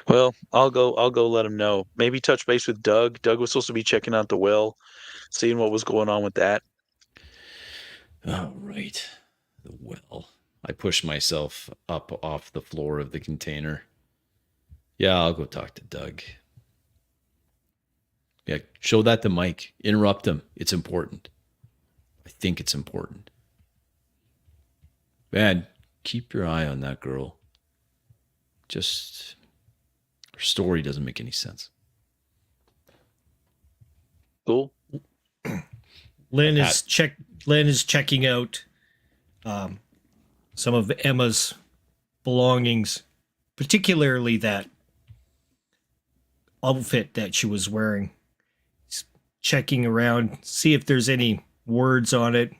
Well, I'll go let him know. Maybe touch base with Doug. Doug was supposed to be checking out the well, seeing what was going on with that. Oh, right. The well. I push myself up off the floor of the container. Yeah, I'll go talk to Doug. Yeah, show that to Mike. Interrupt him. It's important. I think it's important. Man, keep your eye on that girl. Just Her story doesn't make any sense. Cool. Lynn is checking out some of Emma's belongings, particularly that outfit that she was wearing. He's checking around, see if there's any words on it.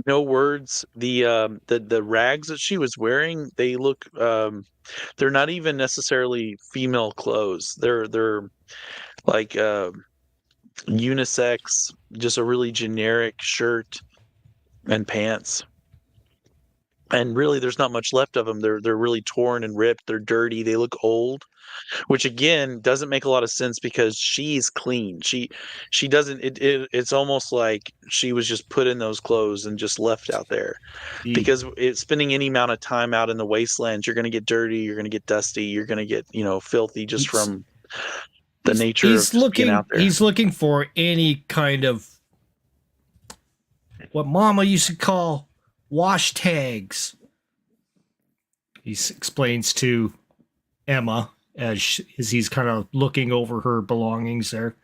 No words. The rags that she was wearing, they look they're not even necessarily female clothes. They're like unisex, just a really generic shirt and pants. And really there's not much left of them. They're really torn and ripped. They're dirty. They look old, which again doesn't make a lot of sense because she's clean. She doesn't it's almost like she was just put in those clothes and just left out there. Because it's spending any amount of time out in the wastelands, you're going to get dirty, you're going to get dusty, you're going to get, filthy just from the nature of being out there. He's looking for any kind of what Mama used to call wash tags. He explains to Emma as he's kind of looking over her belongings there.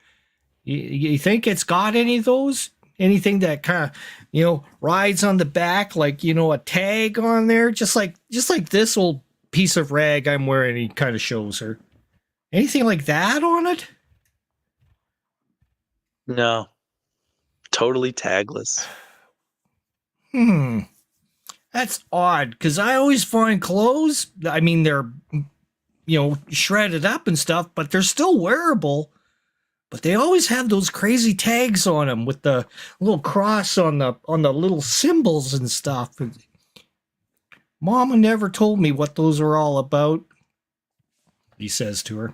You think it's got any of those? Anything that kind of, rides on the back, like, a tag on there, just like this old piece of rag I'm wearing, he kind of shows her. Anything like that on it? No. Totally tagless. That's odd, because I always find clothes, I mean, they're, shredded up and stuff, but they're still wearable. But they always have those crazy tags on them with the little cross on the little symbols and stuff. Mama never told me what those are all about, he says to her.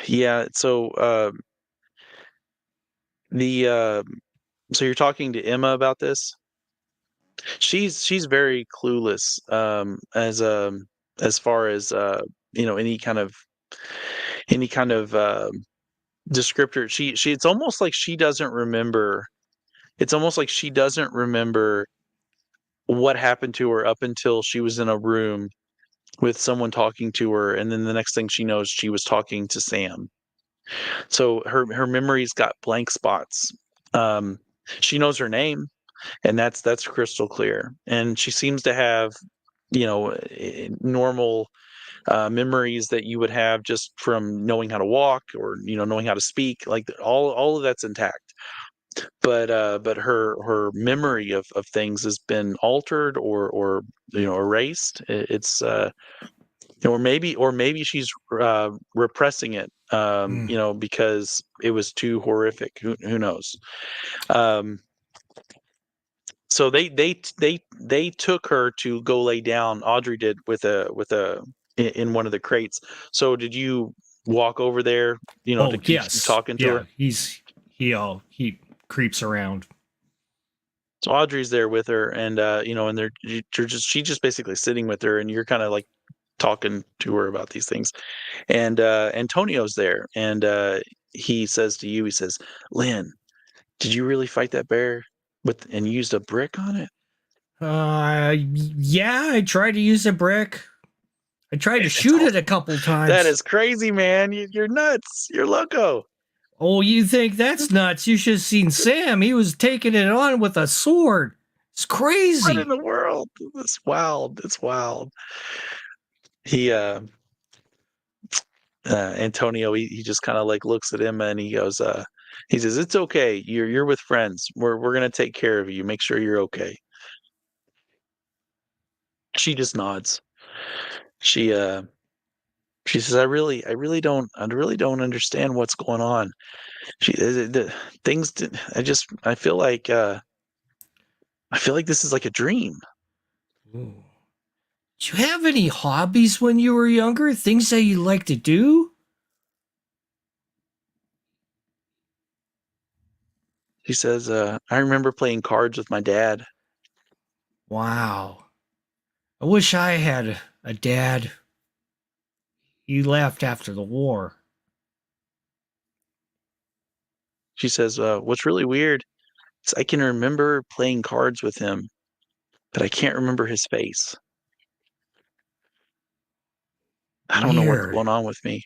Yeah, so so you're talking to Emma about this? She's very clueless as far as any kind of descriptor. She it's almost like she doesn't remember. It's almost like she doesn't remember what happened to her up until she was in a room with someone talking to her, and then the next thing she knows, she was talking to Sam. So her memory's got blank spots. She knows her name, and that's crystal clear. And she seems to have, normal memories that you would have just from knowing how to walk or knowing how to speak. Like all of that's intact. But her memory of things has been altered or erased. It's or maybe she's repressing it, because it was too horrific. Who knows? So they took her to go lay down. Audrey did in one of the crates. So did you walk over there? To keep talking to her. He creeps around. So Audrey's there with her, and and she's just basically sitting with her, and you're kind of like talking to her about these things. And Antonio's there, and he says to you, he says, "Lynn, did you really fight that bear and used a brick on it?" Yeah, I tried to use a brick. I tried to shoot it a couple times. That is crazy, man. You're nuts. You're loco. Oh, you think that's nuts? You should have seen Sam. He was taking it on with a sword. It's crazy. What in the world? It's wild. It's wild. He Antonio, he just kind of like looks at Emma and he goes, he says, "It's okay. You're with friends. We're gonna take care of you. Make sure you're okay." She just nods. She says, I really don't understand what's going on. I feel like this is like a dream. Ooh. Did you have any hobbies when you were younger? Things that you like to do? He says, I remember playing cards with my dad. Wow. I wish I had a dad. He left after the war. She says, "What's really weird is I can remember playing cards with him, but I can't remember his face. I don't know what's Weird. going on with me."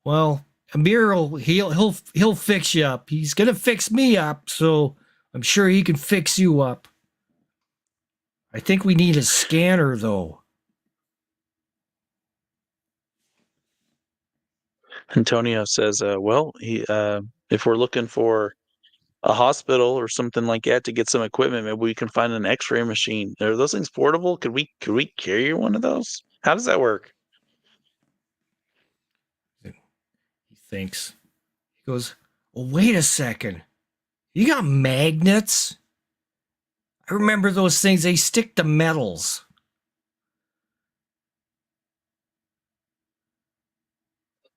Well, Amir he'll fix you up. He's gonna fix me up, so I'm sure he can fix you up. I think we need a scanner though. Antonio says, if we're looking for a hospital or something like that to get some equipment, maybe we can find an X-ray machine. Are those things portable? Could we carry one of those? How does that work?" He thinks. He goes, well, wait a second. You got magnets? I remember those things. They stick to metals.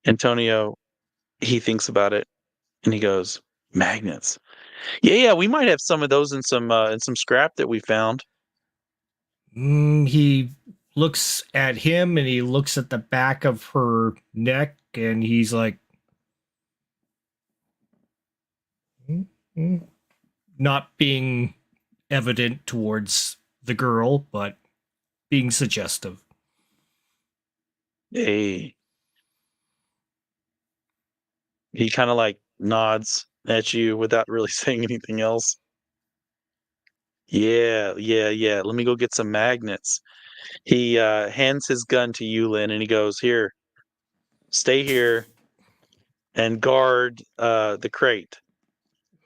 Antonio, he thinks about it and he goes, "Magnets. Yeah, we might have some of those in some scrap that we found." He looks at him and he looks at the back of her neck and he's like, not being evident towards the girl, but being suggestive. Hey. He kind of like nods at you without really saying anything else. Yeah. Let me go get some magnets. He hands his gun to Yulin and he goes, "Here, stay here and guard the crate."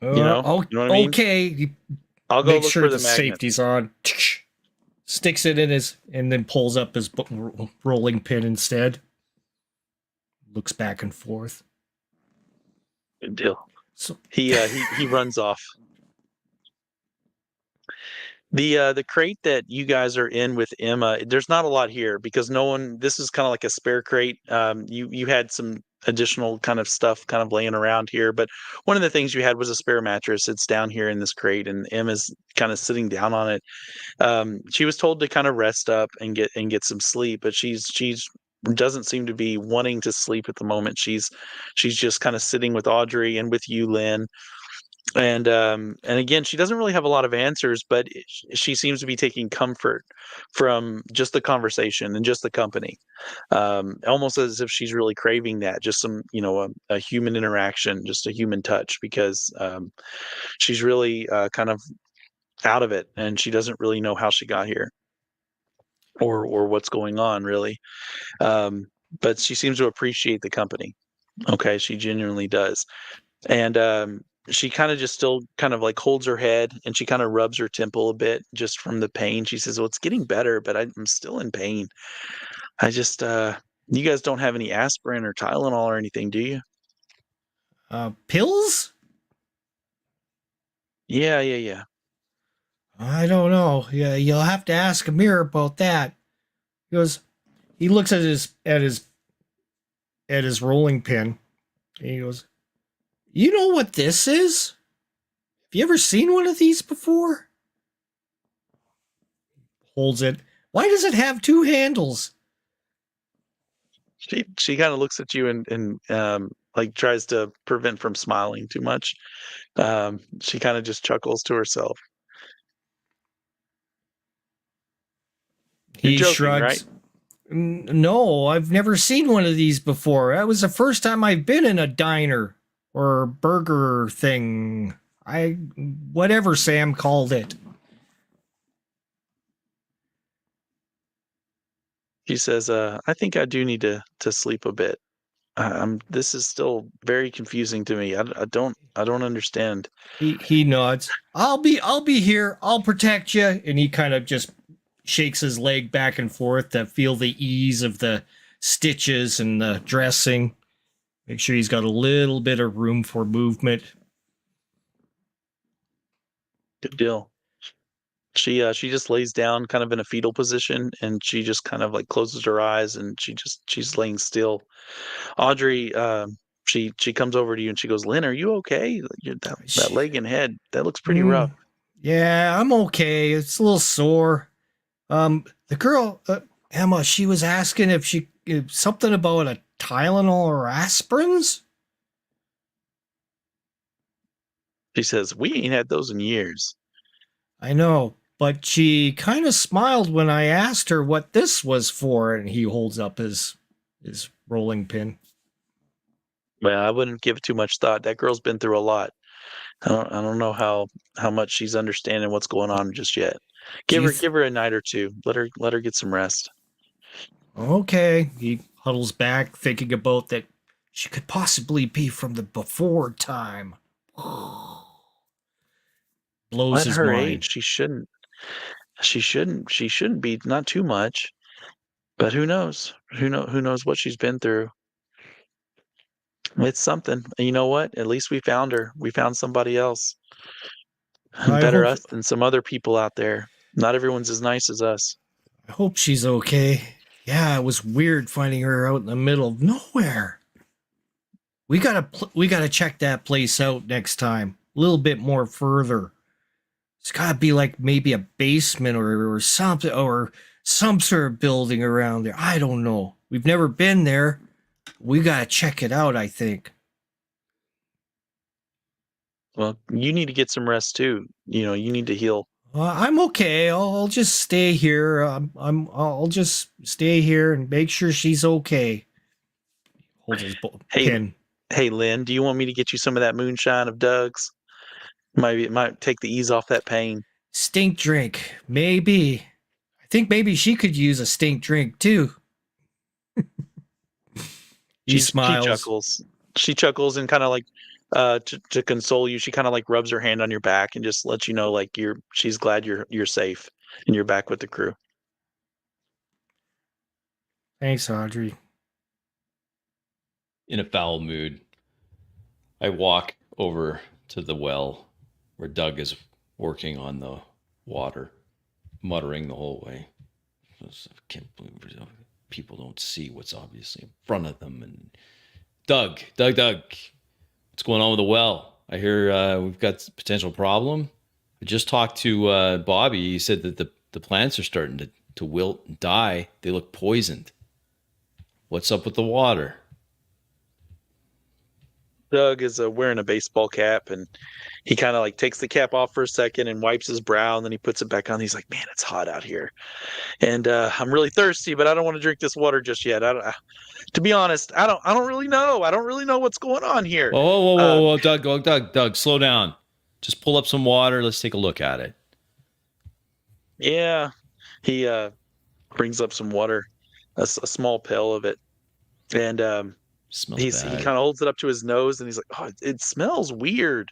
You know what I mean? Okay. He I'll go makes look sure for the the magnets. safety's on. Sticks it in his, and then pulls up his rolling pin instead. Looks back and forth. Good deal. So He runs off. The crate that you guys are in with Emma, there's not a lot here because no one. This is kind of like a spare crate. You had some additional kind of stuff kind of laying around here, but one of the things you had was a spare mattress. It's down here in this crate, and Emma's kind of sitting down on it. She was told to kind of rest up and get some sleep, but she's doesn't seem to be wanting to sleep at the moment. She's just kind of sitting with Audrey and with you, Lynn. And again, she doesn't really have a lot of answers, but she seems to be taking comfort from just the conversation and just the company, almost as if she's really craving that, just some, a human interaction, just a human touch, because she's really kind of out of it, and she doesn't really know how she got here or what's going on, really. But she seems to appreciate the company. Okay, she genuinely does. And she kind of just still kind of like holds her head and she kind of rubs her temple a bit just from the pain. She says, "Well, it's getting better, but I'm still in pain. I just, you guys don't have any aspirin or Tylenol or anything, do you?" Pills? Yeah. I don't know. Yeah, you'll have to ask Amir about that. He looks at his rolling pin, and he goes, "You know what this is? Have you ever seen one of these before?" Holds it. Why does it have two handles? She kind of looks at you and like tries to prevent from smiling too much. She kind of just chuckles to herself. You're He joking, shrugs. right? No, I've never seen one of these before. That was the first time I've been in a diner or burger thing. Whatever Sam called it. He says, "I think I do need to sleep a bit. This is still very confusing to me. I don't understand." He nods. I'll be here. I'll protect you. And he kind of just shakes his leg back and forth to feel the ease of the stitches and the dressing. Make sure he's got a little bit of room for movement. Good deal. She just lays down kind of in a fetal position and she just kind of like closes her eyes and she's laying still. Audrey, she comes over to you and she goes, "Lynn, are you okay? That leg and head, that looks pretty rough." Yeah, I'm okay. It's a little sore. The girl, Emma, she was asking if something about a Tylenol or aspirins. She says, "We ain't had those in years." I know, but she kind of smiled when I asked her what this was for, and he holds up his rolling pin. Well, I wouldn't give it too much thought. That girl's been through a lot. I don't know how much she's understanding what's going on just yet. Give her a night or two. Let her get some rest. Okay. He huddles back, thinking about that she could possibly be from the before time. Blows At his her mind. age, she shouldn't. She shouldn't be, not too much. But who knows? Who knows what she's been through? It's something. And you know what? At least we found her. We found somebody else. I Better hope us than some other people out there. Not everyone's as nice as us. I hope she's okay. Yeah, it was weird finding her out in the middle of nowhere. We gotta check that place out next time. A little bit more further. It's gotta be like maybe a basement or something, or some sort of building around there. I don't know. We've never been there. We gotta check it out, I think. Well, you need to get some rest too. You need to heal. I'm okay. I'll just stay here. I'll just stay here and make sure she's okay. Holds his Hey, pin. hey, Lynn, do you want me to get you some of that moonshine of Doug's? Maybe it might take the ease off that pain. Stink drink, maybe. I think maybe she could use a stink drink too. He smiles. She chuckles. She chuckles and kind of like to console you. She kind of like rubs her hand on your back and just lets you know like she's glad you're safe and you're back with the crew. Thanks, Audrey. In a foul mood, I walk over to the well where Doug is working on the water, muttering the whole way. I can't believe people don't see what's obviously in front of them. And Doug, what's going on with the well? I hear we've got a potential problem. I just talked to Bobby. He said that the plants are starting to wilt and die. They look poisoned. What's up with the water? Doug is wearing a baseball cap and he kind of like takes the cap off for a second and wipes his brow and then he puts it back on. He's like, "Man, it's hot out here, and I'm really thirsty, but I don't want to drink this water just yet. To be honest, I don't really know. I don't really know what's going on here." Whoa, Doug, slow down. Just pull up some water. Let's take a look at it. Yeah, he brings up some water, a small pail of it, and he kind of holds it up to his nose and he's like, "Oh, it smells weird.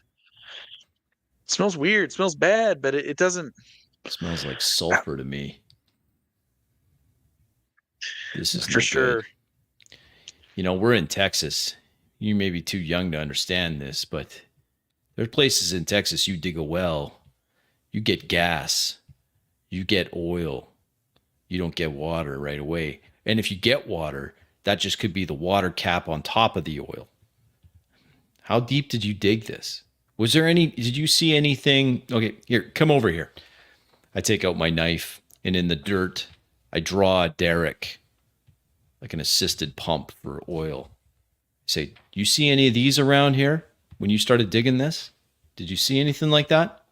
It smells weird. It smells bad, but it doesn't." It smells like sulfur to me. This is for sure. We're in Texas. You may be too young to understand this, but there are places in Texas you dig a well, you get gas, you get oil, you don't get water right away. And if you get water, that just could be the water cap on top of the oil. How deep did you dig this? Did you see anything? Okay, here, come over here. I take out my knife, and in the dirt, I draw a derrick, like an assisted pump for oil. I say, you see any of these around here when you started digging this? Did you see anything like that?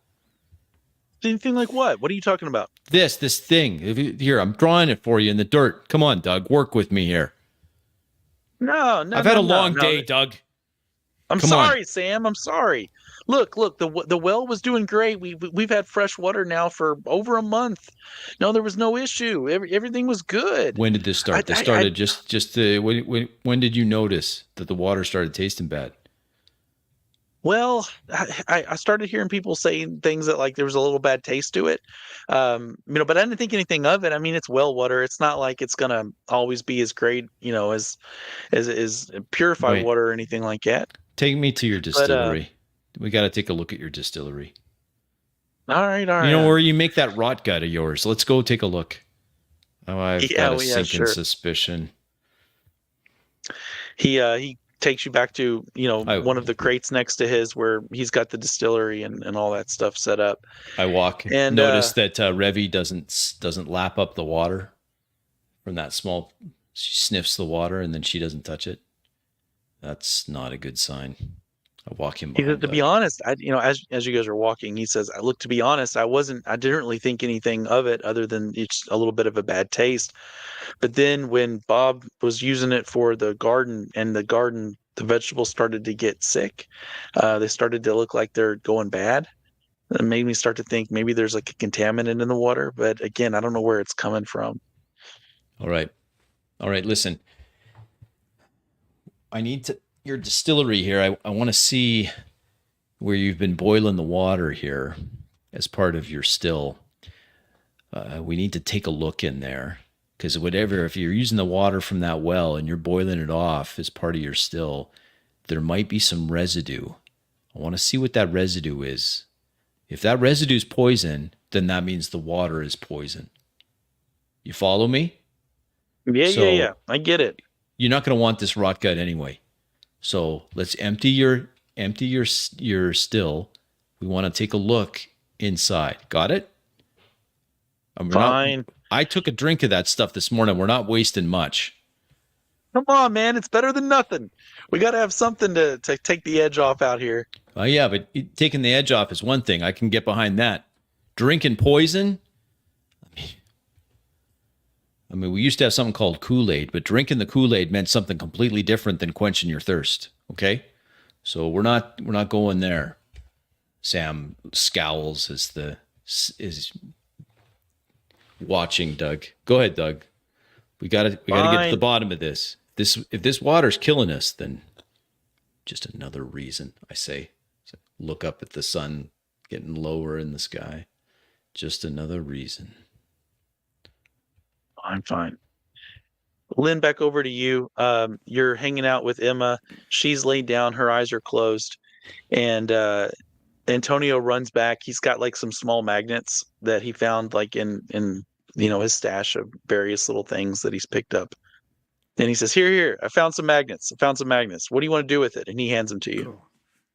Anything like what? What are you talking about? This thing. Here, I'm drawing it for you in the dirt. Come on, Doug, work with me here. No. I've had a long day, Doug. I'm sorry, Sam. I'm sorry. Look. The well was doing great. We've had fresh water now for over a month. No, there was no issue. Everything was good. When did this start? This started when did you notice that the water started tasting bad? Well, I started hearing people saying things that like there was a little bad taste to it, but I didn't think anything of it. I mean, it's well water. It's not like it's gonna always be as great, as purified water or anything like that. Take me to your distillery. We got to take a look at your distillery. All right. You know where you make that rot gut of yours? Let's go take a look. Oh, I've got a sinking suspicion. He takes you back to one of the crates next to his where he's got the distillery and all that stuff set up. I walk and notice that Revy doesn't lap up the water from that small. She sniffs the water and then she doesn't touch it. That's not a good sign. I walk him He said, behind to be Doug. honest, as you guys are walking, he says, I look, to be honest, I didn't really think anything of it other than it's a little bit of a bad taste. But then when Bob was using it for the garden, and the vegetables started to get sick, they started to look like they're going bad. It made me start to think maybe there's like a contaminant in the water. But again, I don't know where it's coming from. All right. Listen, I need your distillery here. I want to see where you've been boiling the water here as part of your still. We need to take a look in there, because if you're using the water from that well and you're boiling it off as part of your still, there might be some residue. I want to see what that residue is. If that residue is poison, then that means the water is poison. You follow me? Yeah. I get it. You're not going to want this rot gut anyway. So let's empty your still. We want to take a look inside. Got it? Fine. I took a drink of that stuff this morning. We're not wasting much. Come on, man. It's better than nothing. We got to have something to take the edge off out here. Oh, yeah, but taking the edge off is one thing. I can get behind that. Drinking poison? I mean, we used to have something called Kool-Aid, but drinking the Kool-Aid meant something completely different than quenching your thirst, okay? So we're not going there. Sam scowls is watching Doug. Go ahead, Doug. We gotta get to the bottom of this. If this water's killing us, then just another reason, I say. So look up at the sun getting lower in the sky. Just another reason. I'm fine. Lynn, back over to you. You're hanging out with Emma. She's laid down. Her eyes are closed. And Antonio runs back. He's got like some small magnets that he found like in his stash of various little things that he's picked up. And he says, here, I found some magnets. What do you want to do with it? And he hands them to you.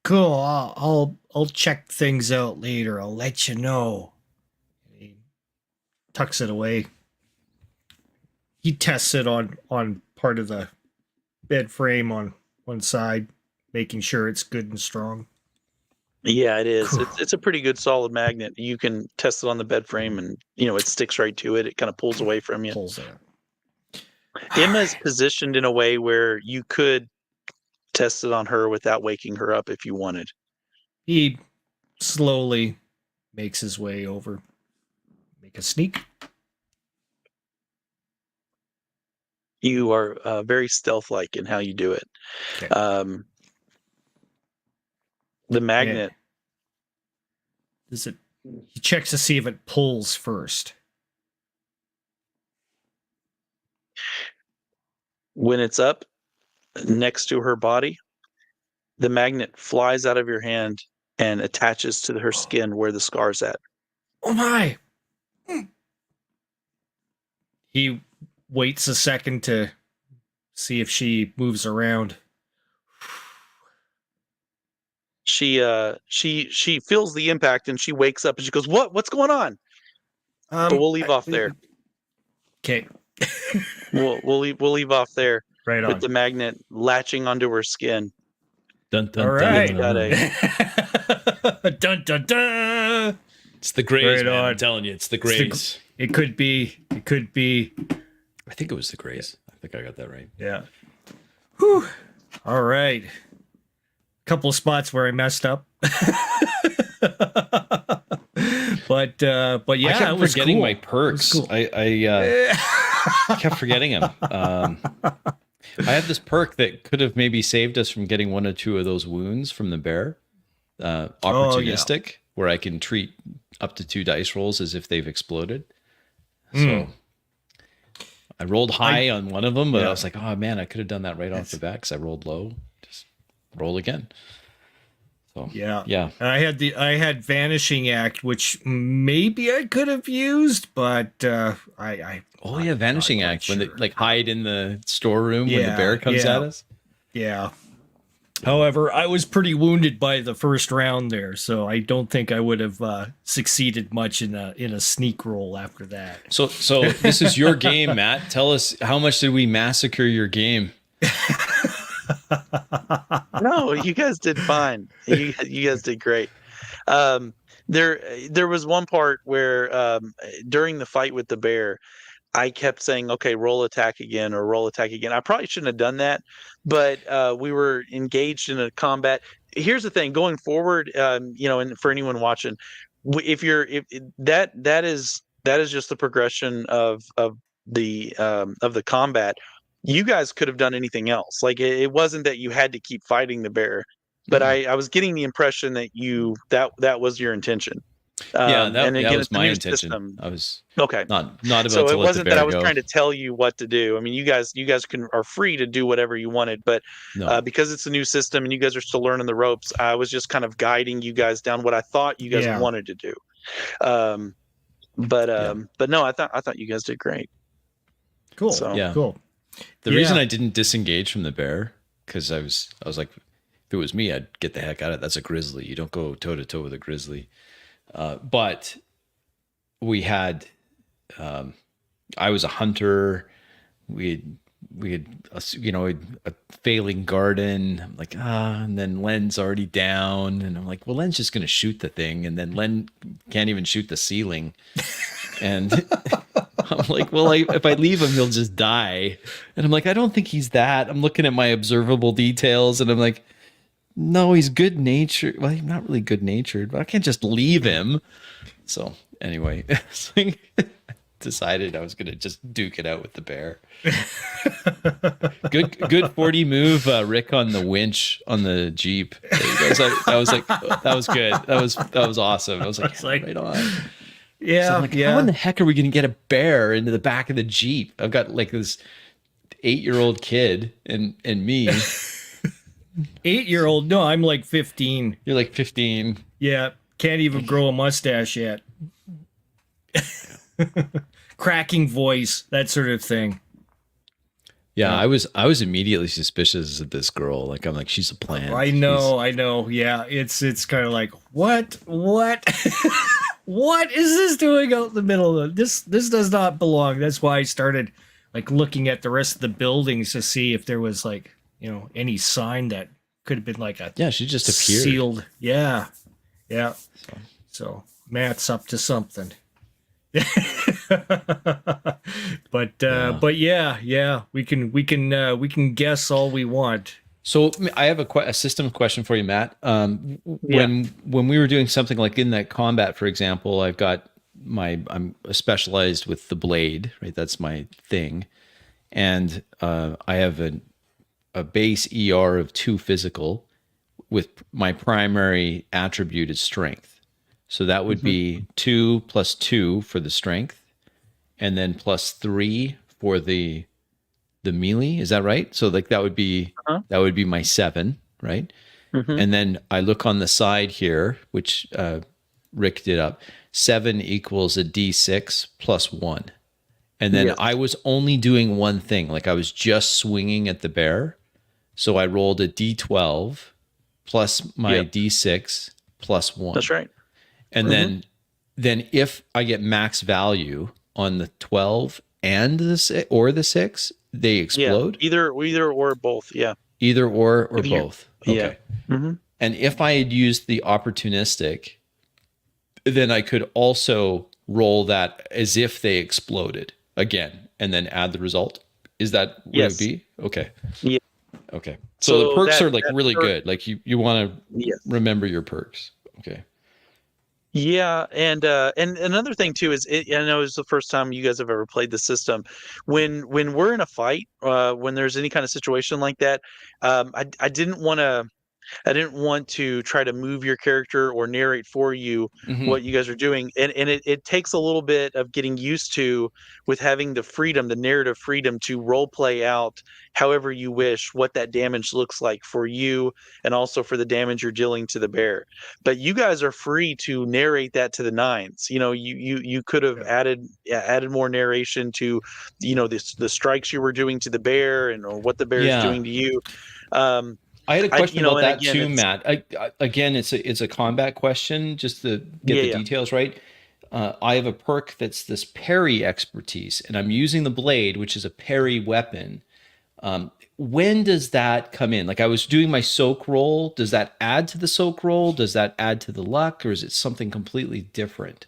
Cool. I'll check things out later. I'll let you know. He tucks it away. He tests it on part of the bed frame on one side, making sure it's good and strong. Yeah, it is. It's a pretty good solid magnet. You can test it on the bed frame, and it sticks right to it. It kind of pulls away from you. Pulls out. Emma's positioned in a way where you could test it on her without waking her up if you wanted. He slowly makes his way over. Make a sneak. You are very stealth-like in how you do it. Okay. The magnet. Does it? He checks to see if it pulls first. When it's up next to her body, the magnet flies out of your hand and attaches to her skin where the scar's at. Oh my! He waits a second to see if she moves around. She feels the impact and she wakes up and she goes, "What's going on?" But we'll leave off there. Okay. We'll leave off there. Right on. With the magnet latching onto her skin. Dun dun All right. dun. Dun dun dun. It's the Greys, Right man. on. I'm telling you, it's the Greys. It could be. I think it was the Greys. I think I got that right. Yeah. Whew. All right. Couple of spots where I messed up. but yeah, I kept it was forgetting cool. my perks. Cool. I kept forgetting them. I had this perk that could have maybe saved us from getting one or two of those wounds from the bear. Opportunistic, where I can treat up to 2 dice rolls as if they've exploded. So I rolled high on one of them, but I was like, oh man, I could have done that right off the bat because I rolled low. Just roll again. So yeah. And I had Vanishing Act, which maybe I could have used, but Vanishing Act, sure. when they like hide in the storeroom when the bear comes at us. Yeah. However, I was pretty wounded by the first round there, so I don't think I would have succeeded much in a sneak roll after that. So this is your game, Matt. Tell us, how much did we massacre your game? No, you guys did fine. You guys did great. Um, there was one part where during the fight with the bear, I kept saying, "Okay, roll attack again or roll attack again." I probably shouldn't have done that, but we were engaged in a combat. Here's the thing: going forward, and for anyone watching, if that is just the progression of the combat. You guys could have done anything else. Like it wasn't that you had to keep fighting the bear, but I was getting the impression that that was your intention. Yeah, And that again, was it's a my new intention. system. I was Okay. not about So to it let the wasn't that I bear was go. trying to tell you what to do. I mean, you guys are free to do whatever you wanted, but No. because it's a new system and you guys are still learning the ropes, I was just kind of guiding you guys down what I thought you guys Yeah. wanted to do. But no, I thought you guys did great. Cool. So- Yeah. Cool. The Yeah. reason I didn't disengage from the bear, because I was like, if it was me, I'd get the heck out of it. That's a grizzly. You don't go toe to toe with a grizzly. But we had, I was a hunter. We had a failing garden. I'm like, and then Len's already down, and I'm like, well, Len's just gonna shoot the thing, and then Len can't even shoot the ceiling, and I'm like, well, if I leave him, he'll just die, and I'm like, I don't think he's that. I'm looking at my observable details, and I'm like, no, he's good natured. Well, he's not really good natured, but I can't just leave him. So anyway, decided I was gonna just duke it out with the bear. Good 40 move, Rick, on the winch on the Jeep. That was good. That was awesome. I was like, right on. Yeah. So I'm like, how in the heck are we gonna get a bear into the back of the Jeep? I've got like this 8-year-old kid and me. 8-year-old? No, I'm like 15. You're like 15. Yeah. Can't even grow a mustache yet. Cracking voice, that sort of thing. Yeah, I was immediately suspicious of this girl. Like, I'm like, she's a plant. I know. Yeah, it's kind of like, what, what is this doing out in the middle of this? This does not belong. That's why I started like looking at the rest of the buildings to see if there was like, any sign that could have been like she just appeared. Sealed. Yeah. So Matt's up to something. But yeah, we can guess all we want. So I have a system question for you, Matt. When we were doing something like in that combat, for example, I'm specialized with the blade, right? That's my thing, and I have a base ER of 2 physical, with my primary attribute is strength. So that would be 2 + 2 for the strength, and then +3 for the melee. Is that right? So like that would be my 7, right? And then I look on the side here, which Rick did up. 7 equals a D6 + 1. And then I was only doing one thing. Like I was just swinging at the bear. So I rolled a D12 plus my D6 + 1. That's right. And then if I get max value on the 12 and the 6, they explode. Yeah, either or both. Yeah. Either or both. Okay. Yeah. And if I had used the opportunistic, then I could also roll that as if they exploded again, and then add the result. Is that what it would be? Okay. Yeah. Okay. So the perks are like really perk, good. Like you want to remember your perks. Okay. Yeah, and another thing too is I know it's the first time you guys have ever played the system. When we're in a fight, when there's any kind of situation like that, I didn't want to try to move your character or narrate for you what you guys are doing, and it takes a little bit of getting used to with having the narrative freedom to role play out however you wish what that damage looks like for you, and also for the damage you're dealing to the bear. But you guys are free to narrate that to the nines. You could have added more narration to the strikes you were doing to the bear, or what the bear is doing to you. I had a question about that again, too, Matt. Again, it's a combat question, just to get the details right. I have a perk that's this parry expertise, and I'm using the blade, which is a parry weapon. When does that come in? Like I was doing my soak roll. Does that add to the soak roll? Does that add to the luck, or is it something completely different?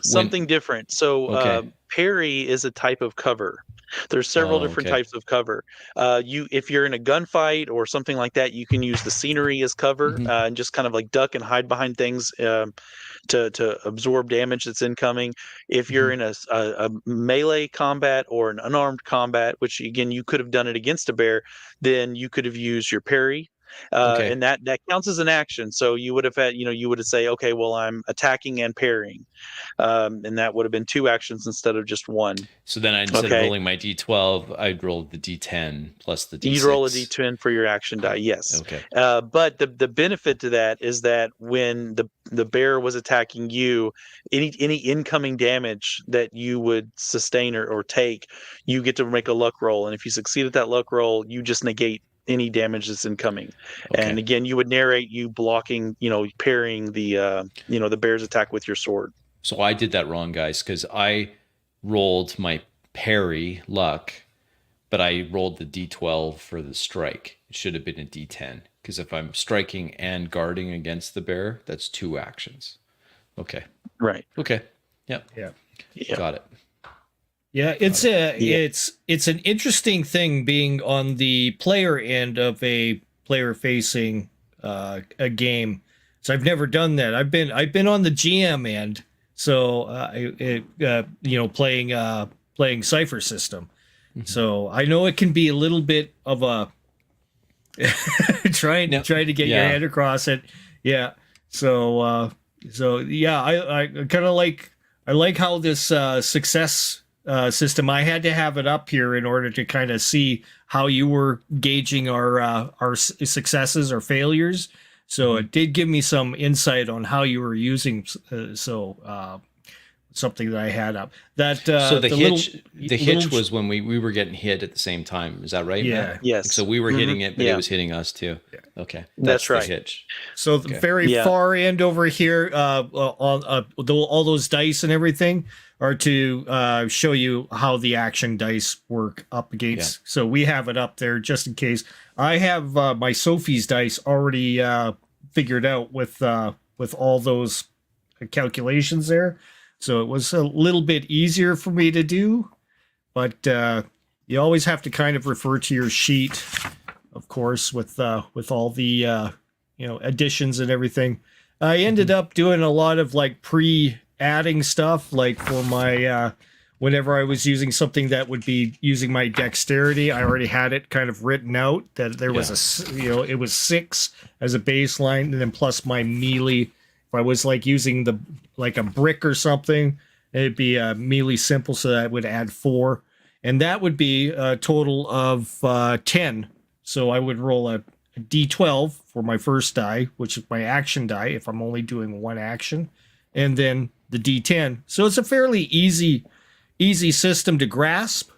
Something different. So Okay. parry is a type of cover. There's several different Okay. types of cover. If you're in a gunfight or something like that, you can use the scenery as cover and just kind of like duck and hide behind things to absorb damage that's incoming. If you're in a melee combat or an unarmed combat, which again you could have done it against a bear, then you could have used your parry. Okay. And that counts as an action. So you would have had, you would have say, okay, well, I'm attacking and parrying. And that would have been 2 actions instead of just 1. So then instead of rolling my D12, I'd roll the D10 plus the D6. You'd roll a D10 for your action die, yes. Okay. But the benefit to that is that when the bear was attacking you, any incoming damage that you would sustain or take, you get to make a luck roll. And if you succeed at that luck roll, you just negate any damage that's incoming. Okay. And again, you would narrate you blocking, parrying the bear's attack with your sword. So I did that wrong, guys, because I rolled my parry luck, but I rolled the D12 for the strike. It should have been a D10, because if I'm striking and guarding against the bear, that's 2 actions. Okay. Right. Okay. Yep. Yeah. Got it. Yeah, it's an interesting thing being on the player end of a player facing a game. So I've never done that. I've been on the GM end. So playing Cypher System. So I know it can be a little bit of a trying to get your head across it. Yeah. So yeah, I kind of like how this success system. I had to have it up here in order to kind of see how you were gauging our successes or failures. So it did give me some insight on how you were using. Something that I had up. That so the hitch was when we were getting hit at the same time. Is that right? Yeah. Matt? Yes. So we were hitting it, but it was hitting us too. Yeah. Okay. That's right. The hitch. So the very far end over here, on all those dice and everything are to show you how the action dice work up against. So we have it up there just in case. I have my Sophie's dice already figured out with all those calculations there. So it was a little bit easier for me to do, but you always have to kind of refer to your sheet, of course, with all the additions and everything. I ended up doing a lot of like pre-adding stuff, like for my whenever I was using something that would be using my dexterity, I already had it kind of written out that there was it was 6 as a baseline, and then plus my melee. If I was like using a brick or something, it'd be a melee simple, so that would add 4, and that would be a total of 10. So I would roll a D12 for my first die, which is my action die if I'm only doing 1 action, and then the D10. So it's a fairly easy system to grasp,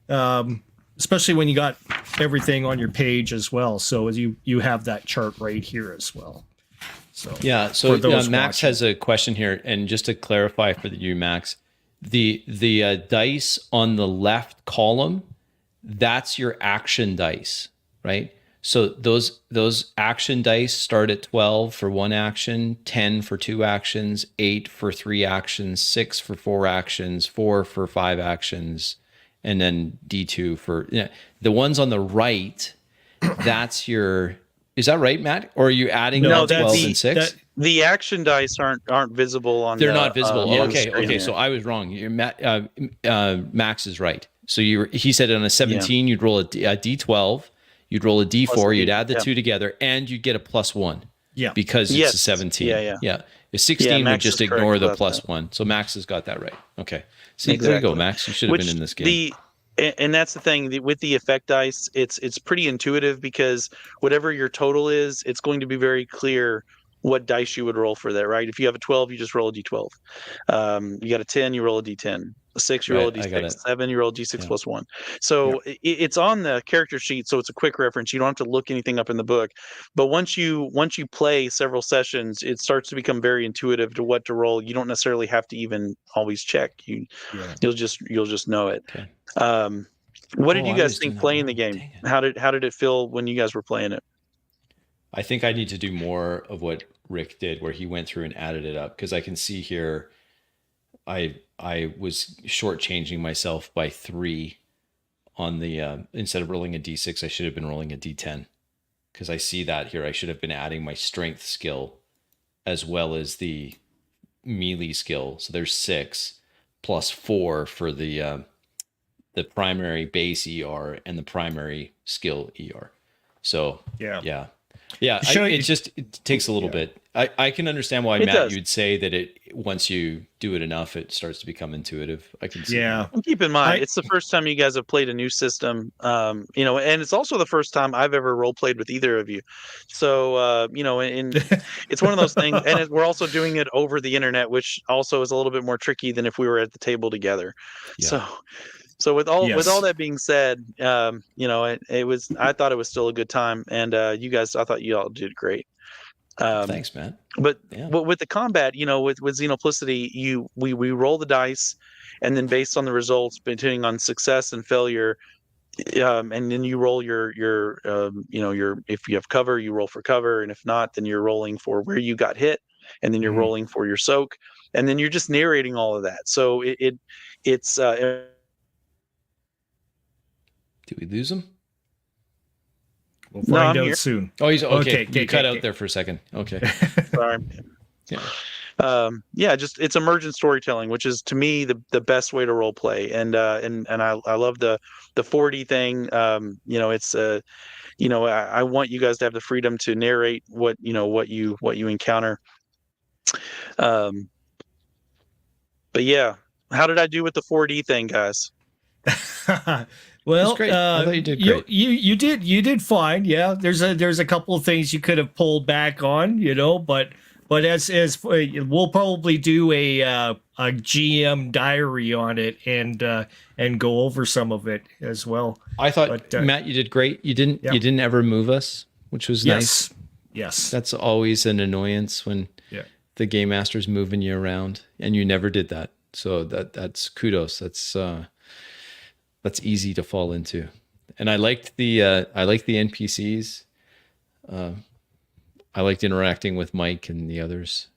especially when you got everything on your page as well. So as you have that chart right here as well. So Max has a question here, and just to clarify for you, Max, the dice on the left column, that's your action dice, right? So those action dice start at 12 for 1 action, 10 for 2 actions, 8 for 3 actions, 6 for 4 actions, 4 for 5 actions, and then D2 for the ones on the right. That's your. Is that right, Matt? Or are you adding 12 and 6? The action dice aren't visible on. They're not visible. Okay. Okay. So I was wrong. Max is right. So he said on a 17 you'd roll a D12, you'd roll a D4, you'd add the 2 together, and you'd get a +1. Yeah. Because it's a 17. Yeah. A 16 would just ignore the +1. So Max has got that right. Okay. See, there you go, Max. You should have been in this game. And that's the thing with the effect dice, it's pretty intuitive, because whatever your total is, it's going to be very clear what dice you would roll for that, right? If you have a 12, you just roll a D12. You got a 10, you roll a D10. A 6, you roll a D6. 7, you roll a D6 plus 1. So it's on the character sheet, so it's a quick reference. You don't have to look anything up in the book. But once you play several sessions, it starts to become very intuitive to what to roll. You don't necessarily have to even always check. You'll just know it. Okay. What did Oh, you I guys was doing think that playing the wrong. game? Dang it. How did it feel when you guys were playing it? I think I need to do more of what Rick did, where he went through and added it up, because I can see here I was shortchanging myself by 3 on the instead of rolling a d6, I should have been rolling a d10, because I see that here. I should have been adding my strength skill as well as the melee skill. So there's 6 plus 4 for the primary base ER and the primary skill ER. So yeah. It takes a little bit. I can understand why, It Matt, does. you'd say that it once you do it enough, it starts to become intuitive. I can see. Yeah. And keep in mind, I- it's the first time you guys have played a new system, and it's also the first time I've ever role played with either of you. So, and it's one of those things. And we're also doing it over the internet, which also is a little bit more tricky than if we were at the table together. Yeah. So with all Yes. that being said, it was, I thought it was still a good time, and you guys, I thought you all did great. Thanks, Matt. But Yeah. with the combat, with Xenoplicity, we roll the dice, and then based on the results, depending on success and failure, and then you roll your if you have cover, you roll for cover, and if not, then you're rolling for where you got hit, and then you're Mhm. rolling for your soak, and then you're just narrating all of that. So it's Did we lose him? We'll No, find I'm out here. soon. Oh, he's okay. Okay, You cut okay. out there for a second. Okay. sorry. Yeah. Just it's emergent storytelling, which is to me the best way to role play, and I love the 4D thing. I want you guys to have the freedom to narrate what you encounter. Um, but yeah, how did I do with the 4D thing, guys? Well, That's great. I thought you did great. You did fine. Yeah, there's a couple of things you could have pulled back on, but as we'll probably do a GM diary on it and go over some of it as well. I thought, But, Matt, you did great. You didn't ever move us, which was nice. Yes. That's always an annoyance when the game master's moving you around, and you never did that. So that's kudos. That's easy to fall into. And I liked the NPCs. I liked interacting with Mike and the others.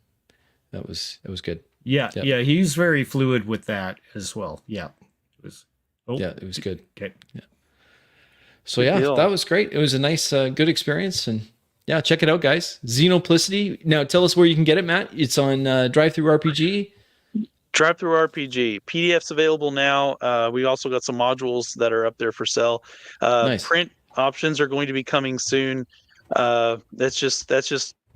It was good. Yeah. Yep. Yeah. He's very fluid with that as well. Yeah. It was good. Okay. Yeah. So that was great. It was a nice, good experience, and yeah, check it out, guys. Xenoplicity. Now, tell us where you can get it, Matt. It's on Drive-Thru RPG. Drive-Thru RPG PDFs available now. We also got some modules that are up there for sale. Nice. Print options are going to be coming soon. That's just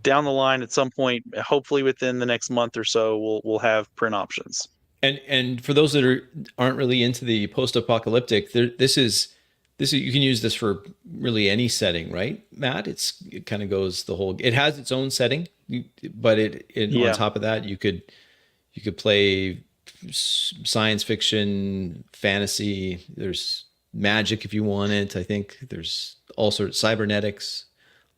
down the line at some point. Hopefully within the next month or so, we'll have print options. And for those that aren't really into the post-apocalyptic, this is you can use this for really any setting, right, Matt? It kind of goes the whole. It has its own setting, but on top of that, you could play science fiction, fantasy. There's magic if you want it. I think there's all sorts of cybernetics.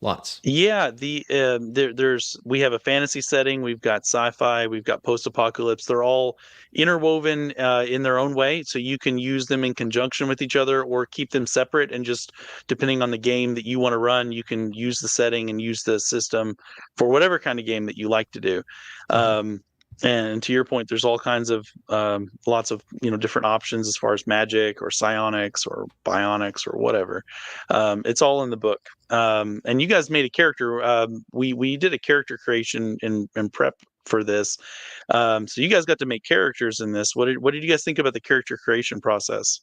Lots. Yeah, we have a fantasy setting, we've got sci-fi, we've got post-apocalypse. They're all interwoven in their own way, so you can use them in conjunction with each other or keep them separate. And just depending on the game that you want to run, you can use the setting and use the system for whatever kind of game that you like to do. And to your point, there's all kinds of lots of different options as far as magic or psionics or bionics or whatever. It's all in the book. And you guys made a character. We did a character creation in prep for this. So you guys got to make characters in this. What did you guys think about the character creation process?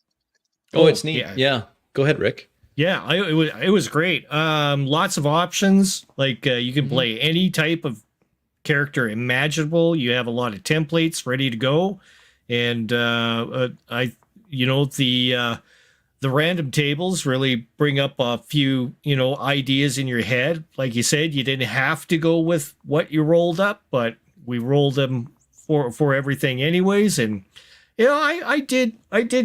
Oh, it's neat. Yeah. Go ahead, Rick. Yeah, it was great. Lots of options. Like you can play any type of character imaginable. You have a lot of templates ready to go, and the random tables really bring up a few ideas in your head. Like you said, you didn't have to go with what you rolled up, but we rolled them for everything anyways. And I did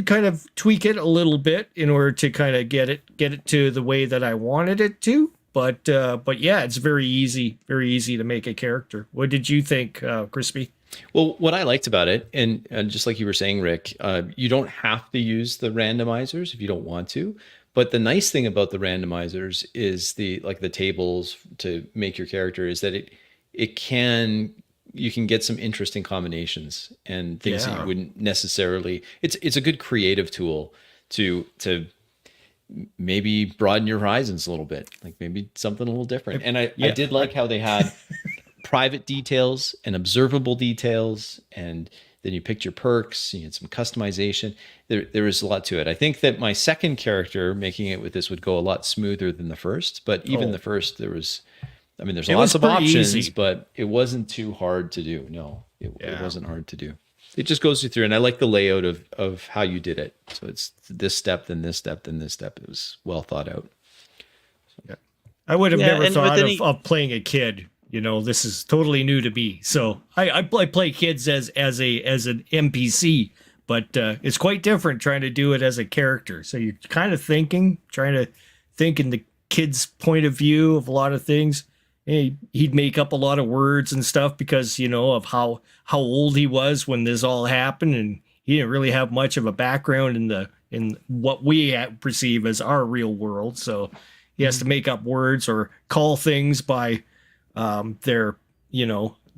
kind of tweak it a little bit in order to kind of get it to the way that I wanted it to. But yeah, it's very easy to make a character. What did you think, Crispy? Well, what I liked about it, and just like you were saying, Rick, you don't have to use the randomizers if you don't want to. But the nice thing about the randomizers is the tables to make your character is that you can get some interesting combinations and things that you wouldn't necessarily. It's a good creative tool to maybe broaden your horizons a little bit, like maybe something a little different. And I did like how they had private details and observable details, and then you picked your perks, you had some customization. There was a lot to it. I think that my second character making it with this would go a lot smoother than the first, but even the first, there's lots of options, easy. But it wasn't too hard to do. No, it wasn't hard to do. It just goes you through, and I like the layout of how you did it. So it's this step, then this step, then this step. It was well thought out. Yeah. I would have never thought of playing a kid. This is totally new to me. So I play kids as an NPC, but it's quite different trying to do it as a character. So you're kind of trying to think in the kid's point of view of a lot of things. He'd make up a lot of words and stuff because, of how old he was when this all happened. And he didn't really have much of a background in what we perceive as our real world. So he has to make up words or call things by the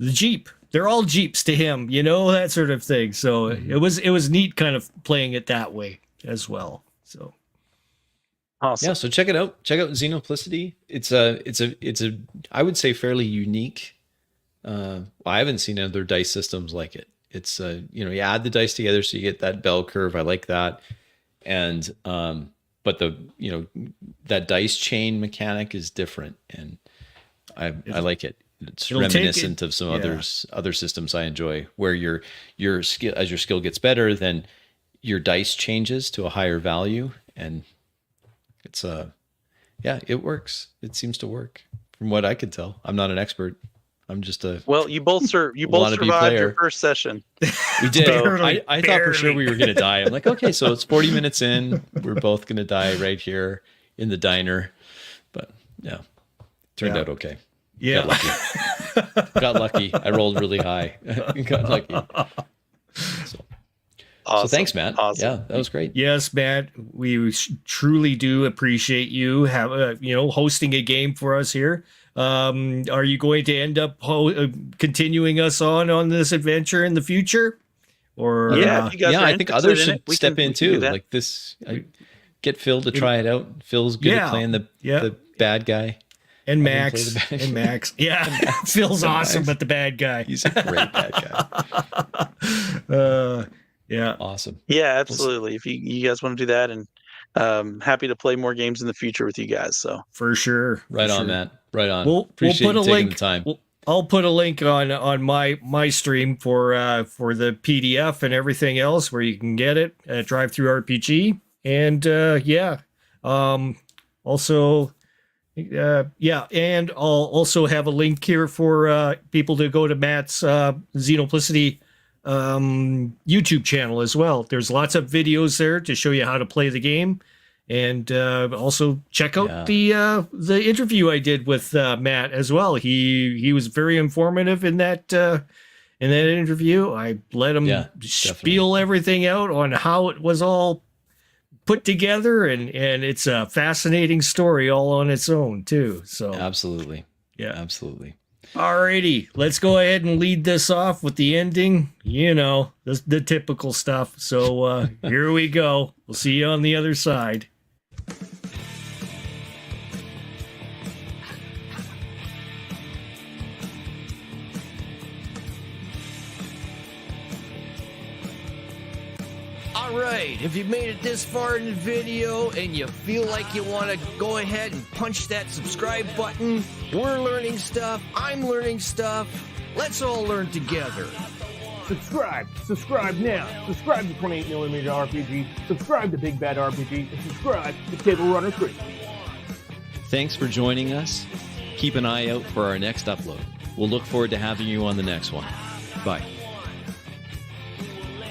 Jeep. They're all Jeeps to him, that sort of thing. So it was neat kind of playing it that way as well. So awesome. Yeah, so check it out. Check out Xenoplicity. It's a I would say fairly unique. I haven't seen other dice systems like it. It's you add the dice together so you get that bell curve. I like that. And but that dice chain mechanic is different, and I like it. It's reminiscent of some other systems I enjoy, where your skill, as your skill gets better, then your dice changes to a higher value, and it's it works. It seems to work from what I could tell. I'm not an expert. I'm just you both survived player. Your first session. We did. I thought for sure we were going to die. I'm like, okay, so it's 40 minutes in. We're both going to die right here in the diner. But turned out okay. Yeah. Got lucky. I rolled really high. Got lucky. So. Awesome. So thanks, Matt. Awesome. Yeah, that was great. Yes, Matt, we truly do appreciate you hosting a game for us here. Are you going to end up continuing us on this adventure in the future? Or if you guys are I think others should step in too. Like this, get Phil to try it out. Phil's good at playing the bad guy. And Max. Yeah, Phil's awesome, but the bad guy. He's a great bad guy. Yeah. Awesome. Yeah, absolutely. If you guys want to do that, and happy to play more games in the future with you guys. So for sure. Right on, Matt. Right on. Appreciate you taking the time. I'll put a link on my stream for the PDF and everything else where you can get it at Drive Through RPG. And also. And I'll also have a link here for people to go to Matt's Xenoplicity YouTube channel as well. There's lots of videos there to show you how to play the game, and also check out the interview I did with Matt as well. He was very informative in that interview. I let him spiel everything out on how it was all put together, and it's a fascinating story all on its own too. So absolutely. Alrighty, let's go ahead and lead this off with the ending, the typical stuff. So here we go. We'll see you on the other side. Alright, if you've made it this far in the video and you feel like you want to go ahead and punch that subscribe button, we're learning stuff, I'm learning stuff, let's all learn together. Subscribe now. Subscribe to 28mm RPG, subscribe to Big Bad RPG, and subscribe to Table Runner 3. Thanks for joining us. Keep an eye out for our next upload. We'll look forward to having you on the next one. Bye.